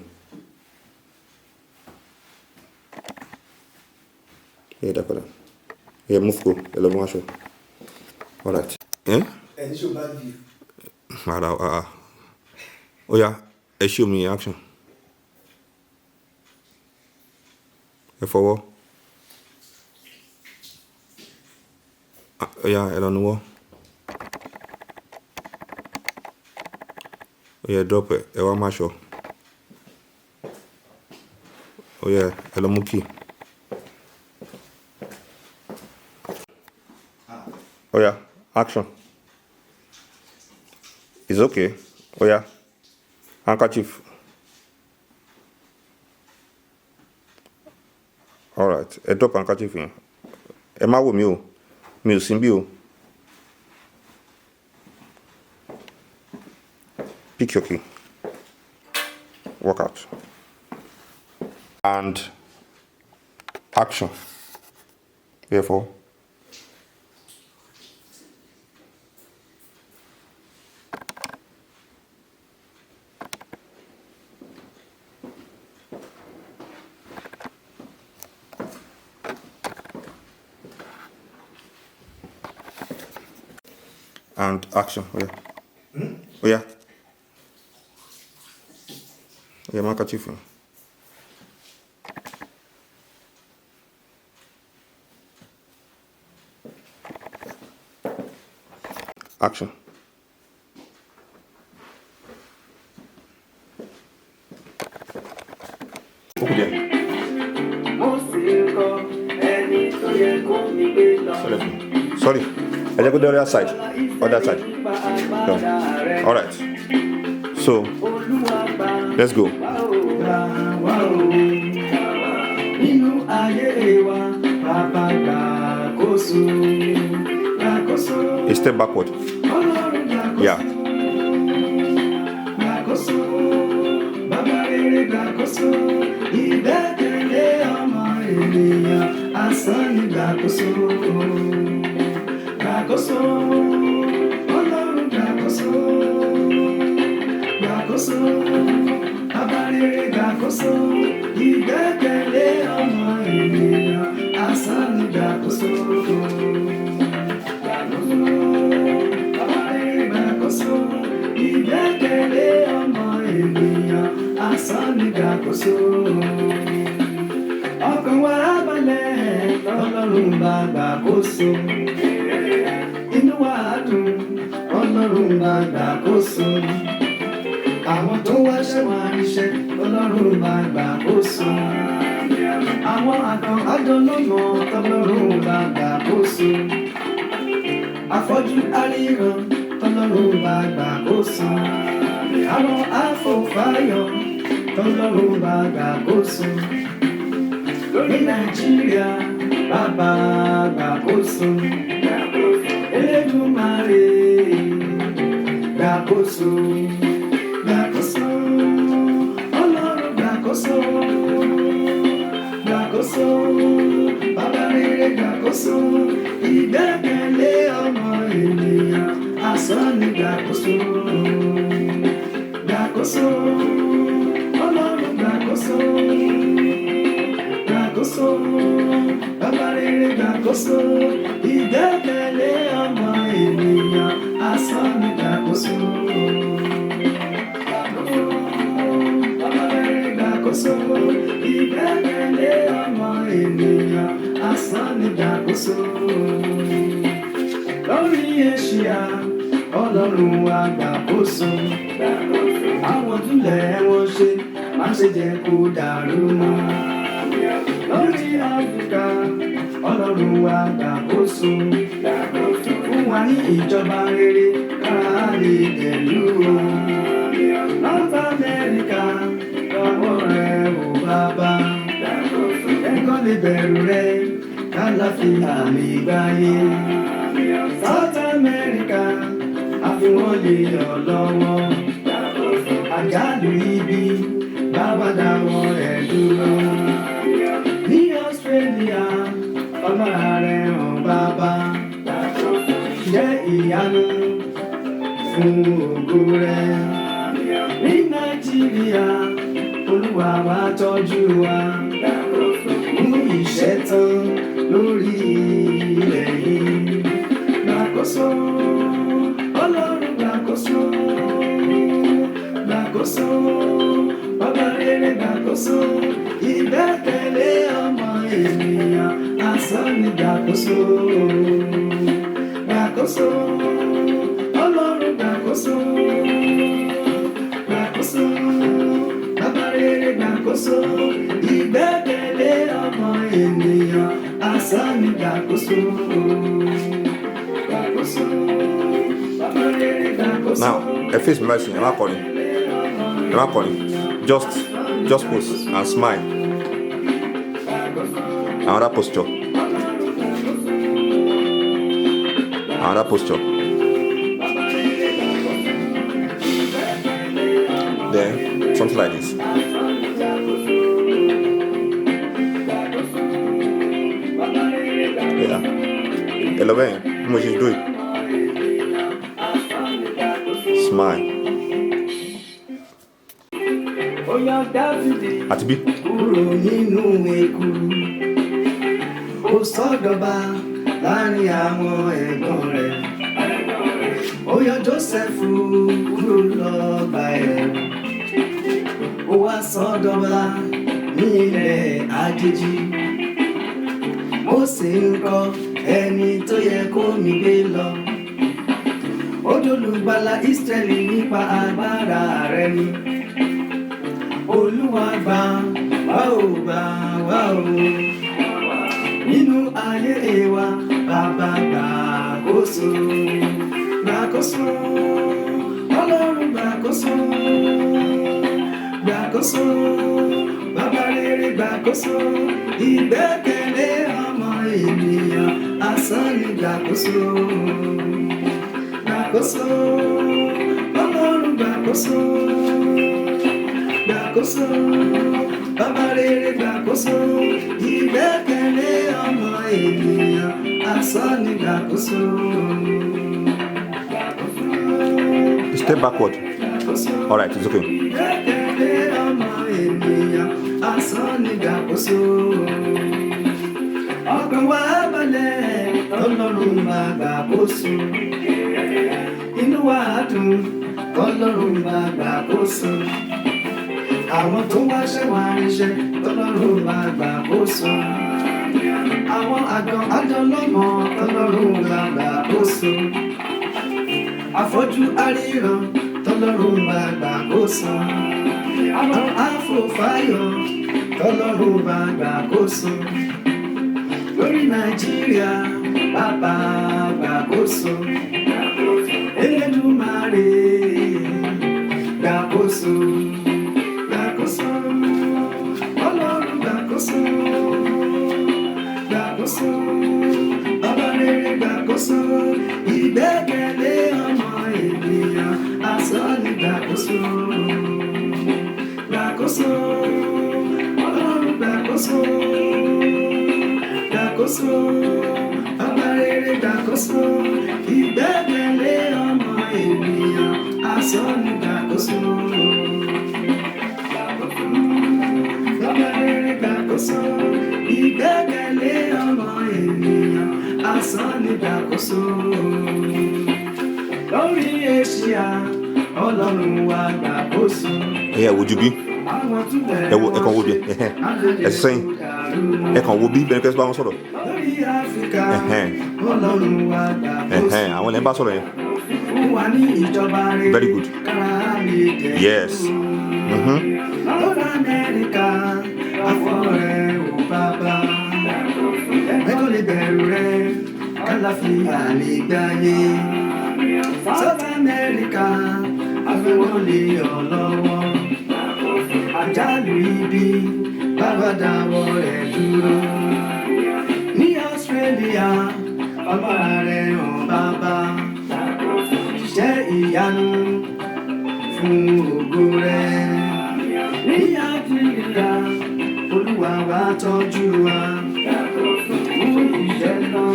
Yeah, that's it. Yeah, move go. Alright. Ẹni show bad view. Oh yeah, show me action. Forward. Oh yeah, don't know. Oh yeah, drop it. Ewa masho. Oh yeah, hello Muki. Oh yeah, action. It's okay. Oh yeah, handkerchief. All right, drop handkerchief in. Emma wo mi o, mi ò sí bí o. Pick your key. Walk out. And action. Therefore. And action. Oh yeah. Oh yeah. Yeah, handkerchief. Action. Sorry. I just go the other side. Other side. No. All right. So let's go. A step backward. Yeah. Ọkàn wa balẹ̀ Ọlọ́run bá gbàkóso. Inú wa dùn Ọlọ́run bá gbàkóso. Àwọn tó wáṣẹ́ wá ríṣẹ́ Ọlọ́run bá gbàkóso. Àwọn àkàn àjọlọ́nà Ọlọ́run bá gbàkóso. Afọ́jú aríran Ọlọ́run bá gbàkóso. Àwọn afọ̀fáyọ̀ Ọlọ́run bá gbàkóso. Lórí Nàìjíríà bàbá gbàkóso. Elédùmarè gbàkóso. Gbàkóso. Ọlọ́run gbàkóso. Gbàkóso. Bàbá rere gbàkóso. Ìgbẹ́kẹ̀lé ọmọ ènìyàn asán ni gbàkóso. Gbàkóso. Ọlọ́run gbàkóso. Gbàkóso. Bàbá rere gbàkóso. Ìgbẹ́kẹ̀lé ọmọ ènìyàn asán ni gbàkóso. Gbàkóso. Bàbá rere gbàkóso. Ìgbẹ́kẹ̀lé ọmọ ènìyàn asán ni gbàkóso. Lórí Èṣíà Ọlọ́run wa gbàkóso. Àwọn túlẹ̀ wọn ṣe má ṣe jẹ́ kó dàrú mọ́. Lórí Áfíríkà Ọlọ́run wa gbàkóso. Fún wa ní ìjọba rere kára lè tẹ̀lú o. North America lọ́wọ́ rẹ̀ ò bàbá. Ẹ̀kọ́ lè bẹ̀rù rẹ̀ kálàfíà lè gbáyé. South America àfihàn lè yọ̀ lọ́wọ́. Àjálù ibi bàbá dáwọ́ rẹ̀ dúró. Ní Australia ọmọ rẹ̀ hàn bàbá. Jẹ́ ìyanu fún ògo rẹ̀. Ní Nàìjíríà Olúwa wa tọ́jú wa. Mú ìṣẹ́ tán lórí ilẹ̀ yìí. gbàkóso, Ọlọ́run gbàkóso, gbàkóso, bàbá rere gbàkóso, ìgbẹ́kẹ̀lé ọmọ ènìyàn asán ni gbàkóso, gbàkóso, Ọlọ́run gbàkóso, gbàkóso, bàbá rere gbàkóso, ìgbẹ́kẹ̀lé ọmọ ènìyàn asán ni gbàkóso, gbàkóso, bàbá rere gbàkóso. Now, ẹ face me right, ẹ má kọrin, just pose and smile. Another posture. Another posture. Then something like this. Yeah. Hello, man. How much you doing? Smile. Oya Dáfídì Àti bí. kúrò nínú ekuru, ó sọ́dọ̀ba láàrin àwọn ẹ̀gbọ́n rẹ̀. Ó yọ Jósẹ́fù kúrò lọ́gbà ẹ̀wọ̀n, ó wá sọ́dọ̀ba ní ilẹ̀ àjèjì. Mósè ń kọ́ ẹni tó yẹ kó mi gbé lọ. Ó dolùgbàlà Ísírẹ́lì nípa agbára rẹ̀ ni. Olúwa gbà wá o nínú ayé wa, bàbá gbàkóso, gbàkóso, Ọlọ́run gbàkóso, gbàkóso, bàbá rere gbàkóso, ìgbẹ́kẹ̀lé ọmọ ènìyàn asán ni gbàkóso, gbàkóso, Ọlọ́run gbàkóso, gbàkóso, bàbá rere gbàkóso, ìgbẹ́kẹ̀lé ọmọ ènìyàn asán ni gbàkóso, Step backward. gbàkóso, All right, it's okay. ìgbẹ́kẹ̀lé ọmọ ènìyàn asán ni gbàkóso. Ọkàn wa balẹ̀ Ọlọ́run máa gbàkóso, inú wa dùn Ọlọ́run máa gbàkóso. Àwọn tó wá ṣẹ́ wá ríṣẹ́ tọ́lọ́run máa gbàkóso. Àwọn àgàn àjọlọ́mọ tọ́lọ́run máa gbàkóso. Afọ́jú aríran tọ́lọ́run máa gbàkóso. Àwọn afòfáyọ̀ tọ́lọ́run máa gbàkóso. Lórí Nàìjíríà bàbá gbàkóso. Elédùmarè gbàkóso. Gbàkóso, Ọlọ́run gbàkóso, gbàkóso, bàbá rere gbàkóso, ìgbẹ́kẹ̀lé ọmọ ènìyàn asán ni gbàkóso, gbàkóso, Ọlọ́run gbàkóso, gbàkóso, bàbá rere gbàkóso, ìgbẹ́kẹ̀lé ọmọ ènìyàn asán ni gbàkóso. Gbàkóso, ìgbẹ́kẹ̀lé ọmọ ènìyàn asán ni gbàkóso. Lórí Èṣíà Ọlọ́run wa gbàkóso. Ẹ wojú bí. Ẹ kàn wo bí. Ẹ sẹ́yìn. Ẹ kàn wo bí bẹ́ẹ̀ kẹ́sì bá wọn sọ̀rọ̀. Lórí Áfíríkà Ọlọ́run wa gbàkóso. Àwọn ilẹ̀ ń bá sọ̀rọ̀ yẹn. Fún wa ní ìjọba rere. Very good. Kára lè jẹ́. Yes. Lọ́dọ̀ Amẹ́ríkà afọ́rẹ́ ò bàbá. Ẹ̀kọ́ lè bẹ̀rù rẹ̀ kálàfíà lè gbáyé. South America afẹ́wọ́n lè yọ̀ lọ́wọ́. Àjálù ibi bàbá dáwọ́ rẹ̀ dúró. Ní Australia ọba rẹ̀ hàn bàbá. Ṣiṣẹ́ ìyanu fún ògo rẹ̀. Ní Áfíríkà Olúwa wa tọ́jú wa. Fún ìjẹ́ náà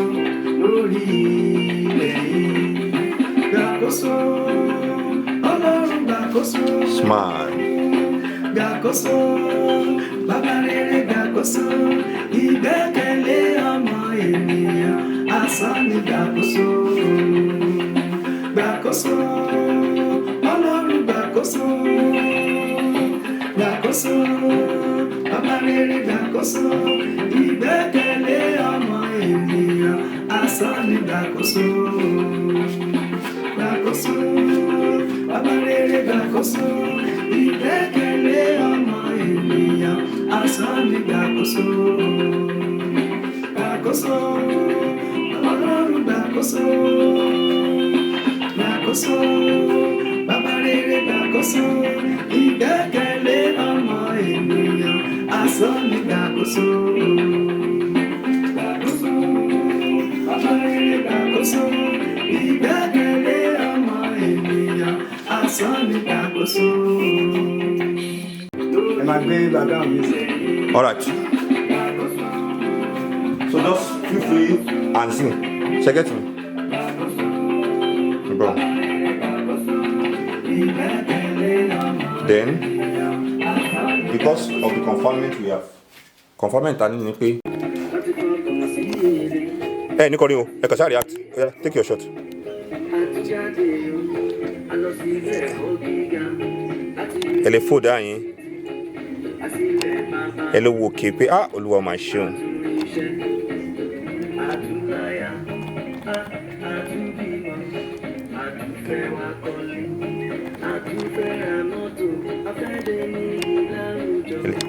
lórí ilẹ̀ yìí. Gbàkóso, Ọlọ́run gbàkóso. Smile. Gbàkóso, bàbá rere gbàkóso. Ìgbẹ́kẹ̀lé ọmọ ènìyàn asán ni gbàkóso. gbàkóso ọlọ́run gbàkóso gbàkóso bàbá rere gbàkóso ìgbẹ́kẹ̀lé ọmọ ènìyàn asán ni gbàkóso gbàkóso bàbá rere gbàkóso ìgbẹ́kẹ̀lé ọmọ ènìyàn asán ni gbàkóso gbàkóso ọlọ́run gbàkóso gbàkóso bàbá rere gbàkóso ìgbẹ́kẹ̀lé ọmọ ènìyàn asán ni gbàkóso gbàkóso bàbá rere gbàkóso ìgbẹ́kẹ̀lé ọmọ ènìyàn asán ni gbàkóso. ẹ máa gbé background music. All right. So just feel free and sing. Check it me. Bro. Then, because of the confinement we have, confinement ta ni pé. Ní kọrin o, ẹ kàn ṣáà react. Yeah, take your shot. Ẹ lè fò dá yín. Ẹ lè wo òkè pé Olúwa máa ṣeun.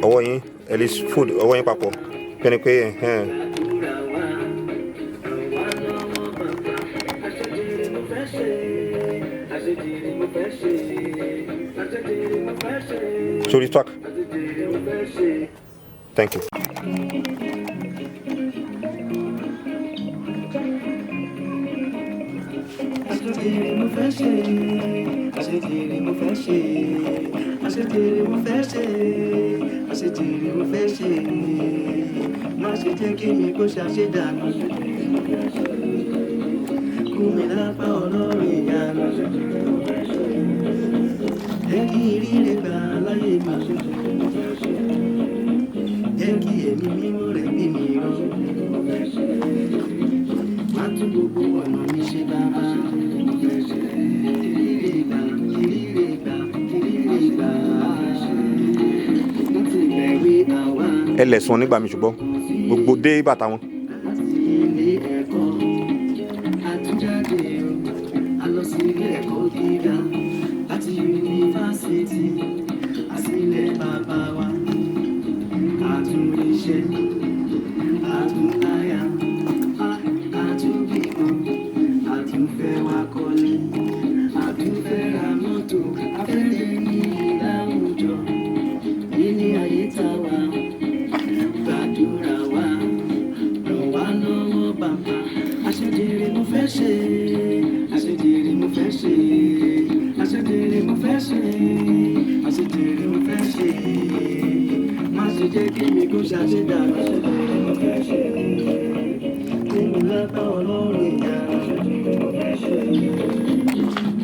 Ọwọ́ yín ẹ lè fò ọwọ́ yín papọ̀ pẹ́ni pé sorry, talk. Thank you. Àṣetèrè mo fẹ́ ṣe, àṣetèrè mo fẹ́ ṣe, àṣetèrè mo fẹ́ ṣe, àṣetèrè mo fẹ́ ṣe. Má ṣe jẹ́ kí mi kó ṣàṣedànù. Kú mi lápá ọlọ́run ìyanu. Jẹ́ kí ìrírí gbà láyé mi. Jẹ́ kí ẹ̀mí mímọ́ rẹ̀ bí mi rán. Má tún gbogbo ọ̀nà mi ṣe bàbá. Ẹ lẹ̀sùn nígbà mi ṣùgbọ́n gbogbo dé bàtà wọn. Láti yunifásitì àsìlẹ̀ bàbá wa àtúnríṣẹ́ àtúnláyà àtúnbímọ àtúnfẹ́ wa kọ́lé àtúnfẹ́ ra mọ́tò afẹ́lẹ́ ní láwùjọ níní ayé tá wà gbàdúrà wa ràn wá lọ́wọ́ bàbá àṣejèrè mo fẹ́ ṣe àṣejèrè mo fẹ́ ṣe àṣejèrè mo fẹ́ ṣe àṣejèrè mo fẹ́ ṣe má ṣe jẹ́ kí mi kó ṣàṣedànù àṣejèrè mo fẹ́ ṣe kí mi lápá ọlọ́run ìyá àṣejèrè mo fẹ́ ṣe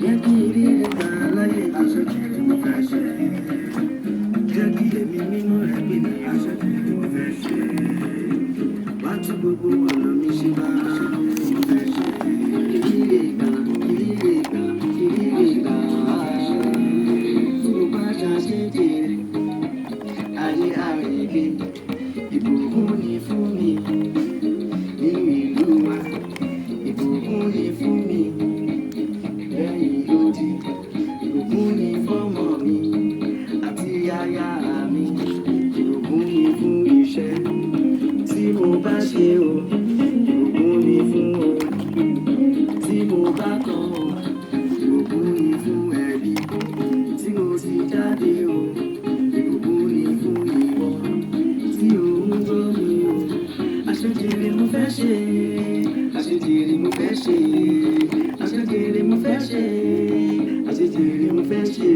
jẹ́ kí ìrírí gbà láyé àṣejèrè mo fẹ́ ṣe jẹ́ kí èmi mímọ́ rẹ̀ gbé mi àṣejèrè mo fẹ́ ṣe wá tún gbogbo ọ̀nà mi ṣe bá àṣejèrè mo fẹ́ ṣe ìrírí gbà ìrírí gbà ìrírí gbà tó bá ṣàṣejèrè ayé àrègbè ìbùkún ni fún mi nínú ìlú wa ìbùkún ni fún mi lẹ́yìn odi ìbùkún ni fọ́mọ mi àti aya mi ìbùkún ni fún iṣẹ́ tí mo bá ṣe o ìbùkún ni fún o tí mo bá kọ́ o ìbùkún ni fún ẹbí tí mo ti jáde o ìbùkún ni fún ìwọ tí ò ń gbọ́ mi o àṣejèrè mo fẹ́ ṣe àṣejèrè mo fẹ́ ṣe àṣejèrè mo fẹ́ ṣe àṣejèrè mo fẹ́ ṣe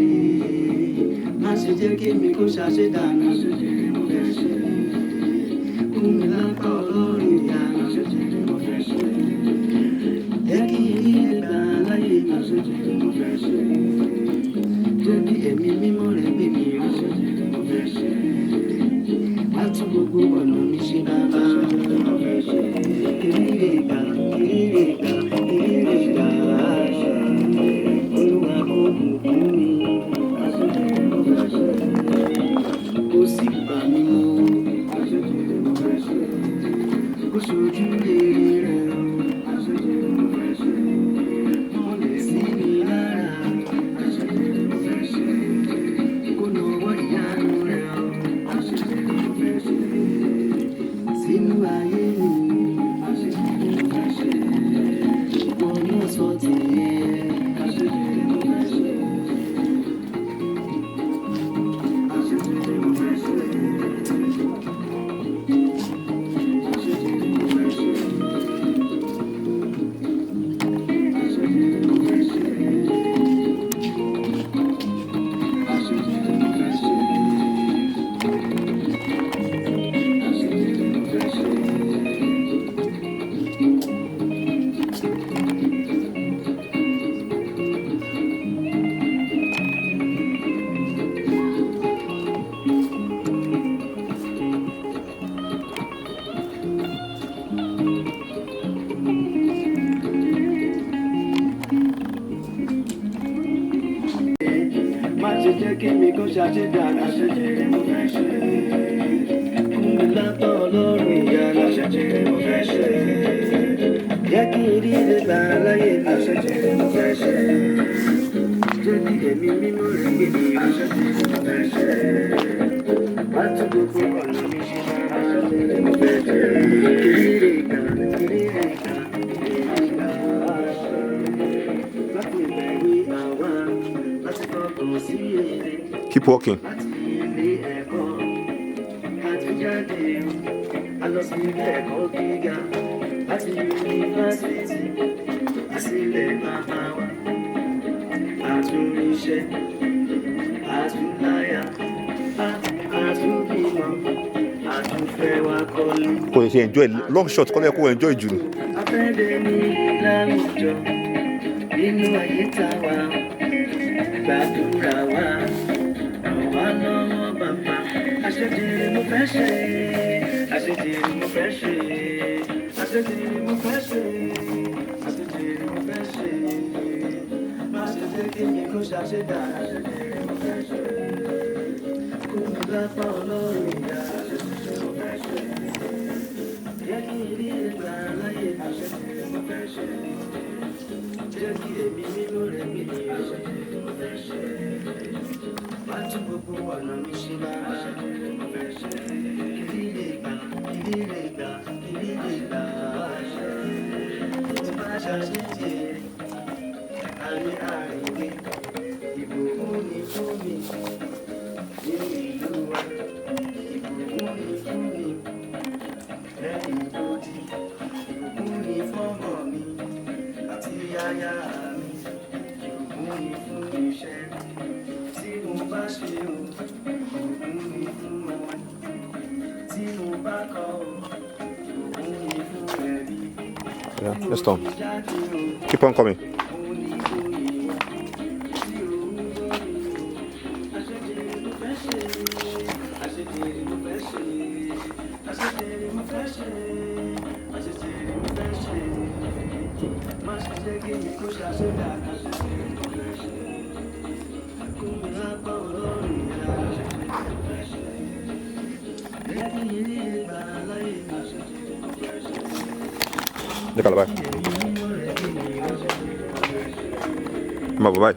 má ṣe jẹ́ kí mi kó ṣàṣedànù àṣejèrè mo fẹ́ ṣe kú mi lápá ọlọ́run ìyá àṣejèrè mo fẹ́ ṣe jẹ́ kí ìrírí gbà láyé àṣejèrè mo fẹ́ ṣe jẹ́ kí ẹ̀mí mímọ́ rẹ̀ gbé mi àṣejèrè mo fẹ́ ṣe wá tún gbogbo ọ̀nà mi ṣe bàbá mo fẹ́ ṣe ìrírí gbà ìrírí gbà ìrírí gbà. jẹ́ kí mi kó ṣàṣedànù àṣejèrè mo fẹ́ ṣe. Fún mi látọ̀ ọlọ́run ìyanu àṣejèrè mo fẹ́ ṣe. Jẹ́ kí n rí ilé gbà láyé mi àṣejèrè mo fẹ́ ṣe. Jẹ́ kí ẹ̀mí mímọ́ rẹ̀ gbé mi àṣejèrè mo fẹ́ ṣe. Má tún gbogbo ọ̀nà mi ṣe àṣejèrè mo fẹ́ ṣe. Kìrìrì kan kìrìrì kan kìrìrì kan àṣẹ. Láti bẹ̀rù àwa láti fọkàn sí èrè. Keep walking. Láti ilé ẹ̀kọ́ àtúnjáde a lọ sí ilé ẹ̀kọ́ gíga láti yunifásitì àsìlẹ̀ bàbá wa àtúnríṣẹ́ àtúnláyà àtúnbímọ àtúnfẹ́ wa kọ́lé. Kò ṣe enjoy long shot kọ́lẹ́ kó enjoy jù ni. Afẹ́dẹ́ ní láwùjọ nínú ayé tá a wà gbàdúrà wa ràn wá lọ́wọ́ bàbá. Àṣejèrè mo fẹ́ ṣe, àṣejèrè mo fẹ́ ṣe, àṣejèrè mo fẹ́ ṣe, àṣejèrè mo fẹ́ ṣe. Má ṣe jẹ́ kí mi kó ṣàṣedà, àṣejèrè mo fẹ́ ṣe. Kú mi lápá ọlọ́run ìyá, àṣejèrè mo fẹ́ ṣe. Jẹ́ kí n rí ìgbà láyé, àṣejèrè mo fẹ́ ṣe. Jẹ́ kí èmi nínú rẹ̀ gbé ní àṣejèrè mo fẹ́ ṣe. Má tún gbogbo ọ̀nà mi ṣe máa àṣejèrè mo fẹ́ ṣe. Ìdílé gbà, ìdílé gbà, ìdílé gbà àṣẹ. Tí bá ṣàṣejì àmì àríwé, ìbùkún ni fún mi nínú ìlú wa. Ìbùkún ni fún mi lẹ́yìn tó di. Ìbùkún ni fọ́mọ mi àti yáyá mi. Ìbùkún ni fún iṣẹ́ tí mo bá ṣe o. Ìbùkún ni fún ọmọ tí mo bá kọ o. Ìbùkún ni fún ẹbí. Yeah, let's stop. Keep on coming. Décala, vai. Vamos, vai.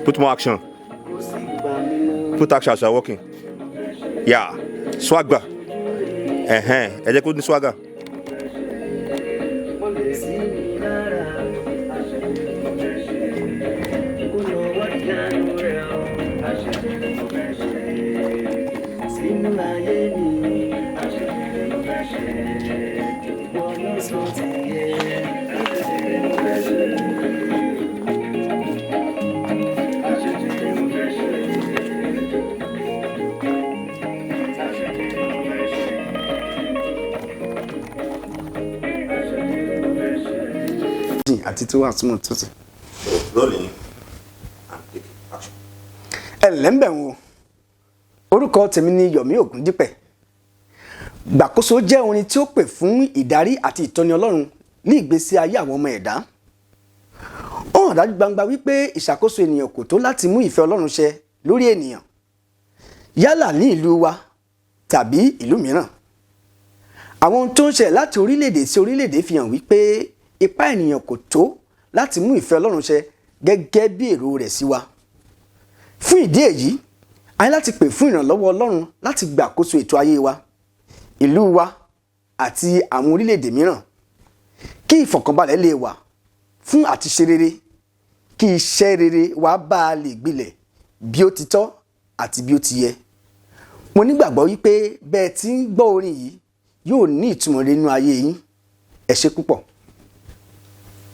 Put more action. Put action as you're walking. Yeah. Swagger. Ẹ jẹ́ kó ní swagger. Àti tó wà túmọ̀ tó ti. Rolling and take action. Ẹ̀lẹ́mbẹ̀ wo orúkọ tèmi ni Yomi Ògúndípẹ̀. Gbàkóso jẹ́ orin tí ó pè fún ìdarí àti ìtọ́ni Ọlọ́run ní ìgbésí ayé àwọn ọmọ ẹ̀dá. Ó hàn dájú gbangba wípé ìṣàkóso ènìyàn kò tó láti mú ìfẹ́ Ọlọ́run ṣẹ lórí ènìyàn yálà ní ìlú wa tàbí ìlú mìíràn. Àwọn ohun tó ń ṣẹlẹ̀ láti orílẹ̀-èdè sí orílẹ̀-èdè fi hàn wípé ipá ènìyàn kò tó láti mú ìfẹ́ Ọlọ́run ṣẹ gẹ́gẹ́ bí èrò rẹ̀ sí wa. Fún ìdí èyí, a ní láti pè fún ìrànlọ́wọ́ Ọlọ́run láti gbàkóso ètò ayé wa, ìlú wa àti àwọn orílẹ̀-èdè mìíràn. Kí ìfọ̀kànbalẹ̀ lè wà fún àti ṣe rere, kí iṣẹ́ rere wa bá a lè gbilẹ̀ bí ó ti tọ́ àti bí ó ti yẹ. Mo nígbàgbọ́ wípé bẹ́ẹ̀ tí ń gbọ́ orin yìí yóò ní ìtumọ̀ nínú ayé yín. Ẹ ṣé púpọ̀.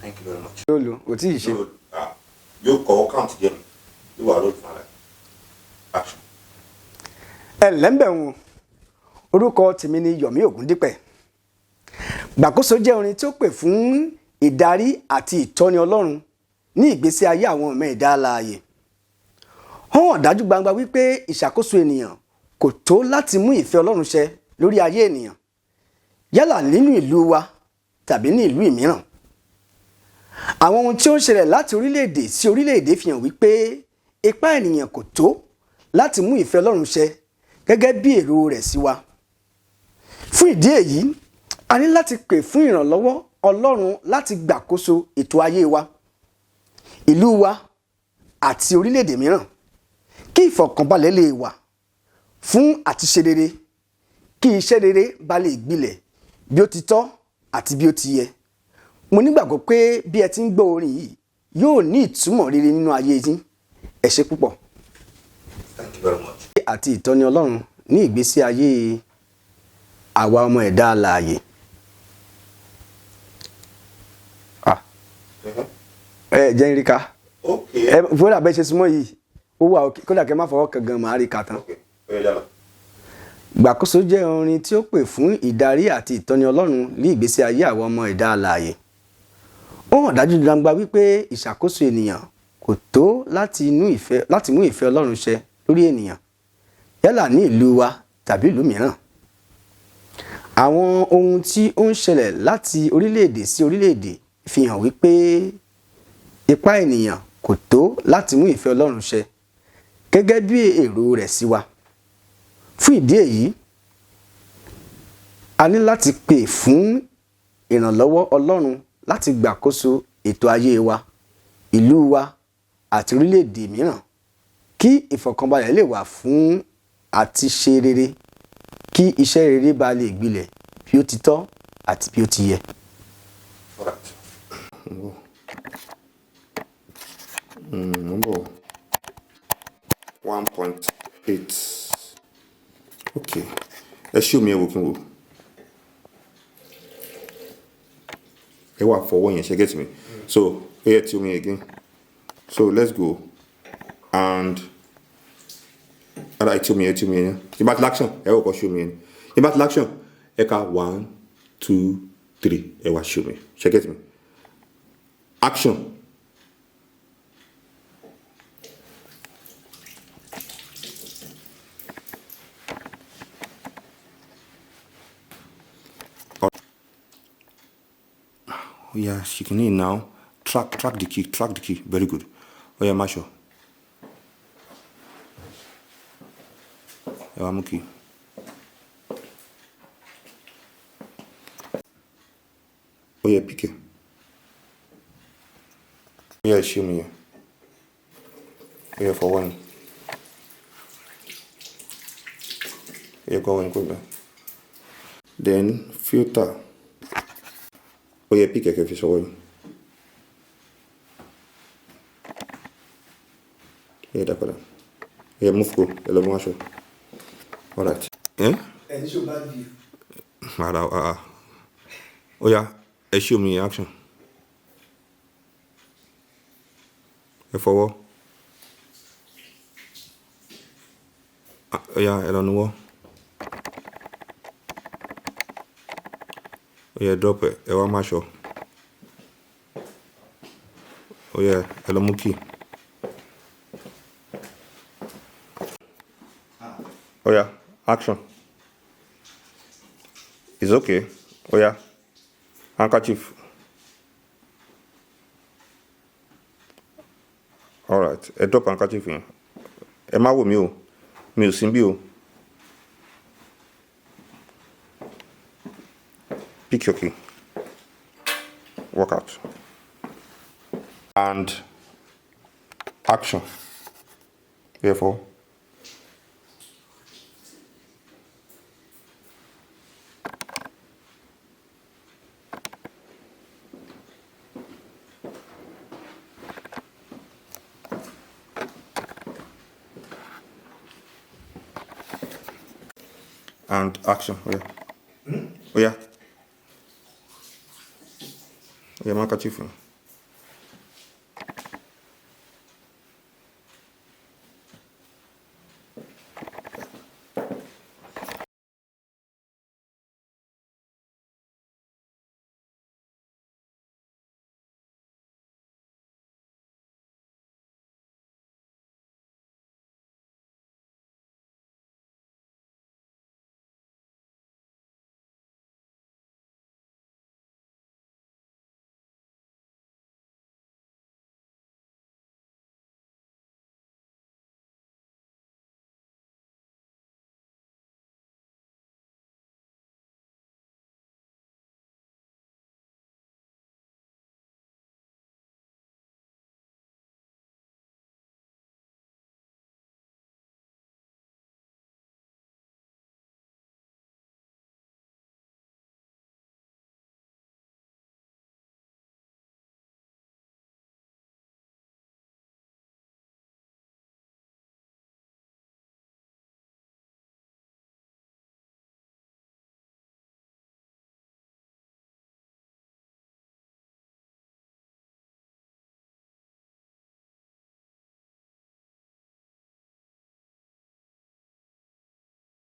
Thank you very much. Yóò lò ó tí ì ṣe. Yóò kọ́ count jẹ́ mi. Yóò wà lórí fún ara. Action. Ẹ̀lẹ́mbẹ̀ wo orúkọ tèmi ni Yomi Ògúndípẹ̀. Gbàkóso jẹ́ orin tí ó pè fún ìdarí àti ìtọ́ni Ọlọ́run ní ìgbésí ayé àwọn ọmọ ẹ̀dá alààyè. Ó hàn dájú gbangba wípé ìṣàkóso ènìyàn kò tó láti mú ìfẹ́ Ọlọ́run ṣẹ lórí ayé ènìyàn yálà nínú ìlú wa tàbí ní ìlú mìíràn. Àwọn ohun tí ó ń ṣẹlẹ̀ láti orílẹ̀-èdè sí orílẹ̀-èdè fi hàn wípé ipá ènìyàn kò tó láti mú ìfẹ́ Ọlọ́run ṣẹ gẹ́gẹ́ bí èrò rẹ̀ sí wa. Fún ìdí èyí, a ní láti pè fún ìrànlọ́wọ́ Ọlọ́run láti gbàkóso ètò ayé wa, ìlú wa àti orílẹ̀-èdè mìíràn, kí ìfọ̀kànbalẹ̀ lè wà fún àtiṣe rere, kí iṣẹ́ rere bá lè gbilẹ̀ bí ó ti tọ́ àti bí ó ti yẹ. Mo nígbàgbọ́ pé bí ẹ ti ń gbọ́ orin yìí yóò ní ìtumọ̀ rere nínú ayé yín. Ẹ ṣé púpọ̀. Thank you very much. Àti ìtọ́ni Ọlọ́run ní ìgbésí ayé àwa ọmọ ẹ̀dá alààyè. Jẹ́ ń rí ká. Fúnra bẹ́ẹ̀ ṣe súnmọ́ yìí ó wà òkè kódà kẹ́ má fọwọ́ kan gan màá rí ká tán. Gbàkóso jẹ́ orin tí ó pè fún ìdarí àti ìtọ́ni Ọlọ́run ní ìgbésí ayé àwọn ọmọ ẹ̀dá alààyè. Ó hàn dájú gbangba wípé ìṣàkóso ènìyàn kò tó láti mú ìfẹ́ Ọlọ́run ṣẹ lórí ènìyàn yálà ní ìlú wa tàbí ìlú mìíràn. Àwọn ohun tí ó ń ṣẹlẹ̀ láti orílẹ̀-èdè sí orílẹ̀-èdè fi hàn wípé ipá ènìyàn kò tó láti mú ìfẹ́ Ọlọ́run ṣẹ gẹ́gẹ́ bí èrò rẹ̀ sí wa. Fún ìdí èyí, a ní láti pè fún ìrànlọ́wọ́ Ọlọ́run láti gbàkóso ètò ayé wa, ìlú wa àti orílẹ̀-èdè mìíràn, kí ìfọ̀kànbalẹ̀ lè wà fún àti ṣe rere, kí iṣẹ́ rere bá lè gbilẹ̀ bí ó ti tọ́ àti bí ó ti yẹ. Number 1.8. Okay. Ẹ ṣí omi ẹ wò kí n wò. Ẹ wà fọwọ́ yẹn, ṣe get me. So, here to me again. So, let's go. And to me. In battle action, ẹ wò kọ́ show me. In battle action, ẹ ká 1, 2, 3. Ẹ wá show me. Ṣe get me. Action. Oh yeah, she can in now. Track the key. Very good. Oh yeah, Masho. Yeah, Muki. Oh yeah, pick it. Oh yeah, show me. Oh yeah, for one. Yeah, go back. Then filter. Oh yeah, pick a fish oil. Yeah, that's what. Yeah, move go. Hello, Masho. All right. Eh? And show bad view. Oh yeah, show me action. Forward. Oh yeah, I don't know. Oh yeah, drop it. I want Masho. Oh yeah, hello Muki. Oh yeah, action. It's okay. Oh yeah, handkerchief. All right, I drop handkerchief in. Emma with me. Me Simbio. Pick your key. Walk out. And action. Therefore. And action. Oh yeah. Oh yeah. Yeah, handkerchief.